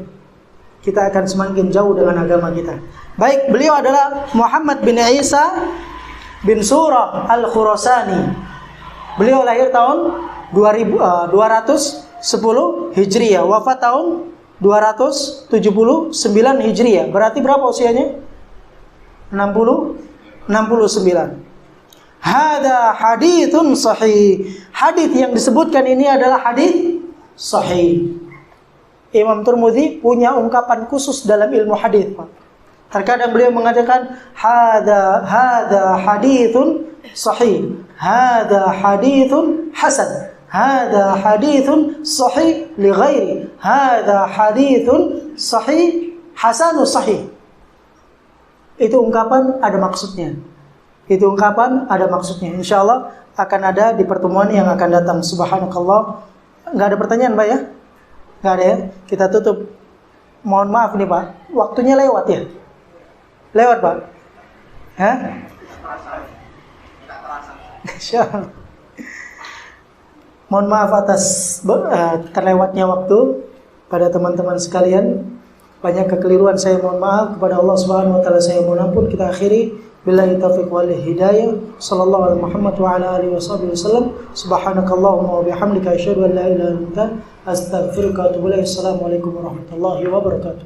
kita akan semakin jauh dengan agama kita. Baik, beliau adalah Muhammad bin Isa bin Surah Al-Khurasani. Beliau lahir tahun 210 Hijriah, wafat tahun 279 Hijriah. Berarti berapa usianya? 69. Hada hadithun sahih. Hadith yang disebutkan ini adalah hadith sahih. Imam Tirmidzi punya ungkapan khusus dalam ilmu hadith, Pak. Terkadang beliau mengatakan hada hadithun sahih, hada hadithun hasan, hada hadithun sahih li ghairi, hada hadithun sahih hasanun sahih. Itu ungkapan ada maksudnya. Itu ungkapan ada maksudnya. Insyaallah akan ada di pertemuan yang akan datang. Subhanakallah. Enggak ada pertanyaan, Pak ya? Enggak ada ya? Kita tutup. Mohon maaf nih, Pak. Waktunya lewat ya? Lewat, Pak? Hah? Insyaallah. Mohon maaf atas terlewatnya waktu pada teman-teman sekalian. Banyak kekeliruan, saya mohon maaf kepada Allah Subhanahu wa taala, saya mohon ampun. Kita akhiri billahi taufiq wal hidayah. Sallallahu alaihi Muhammad wa ala alihi wasallam. Subhanakallahumma wa bihamdika asyhadu an la ilaha illa anta astaghfiruka wa atubu ilaik. Assalamualaikum warahmatullahi wabarakatuh.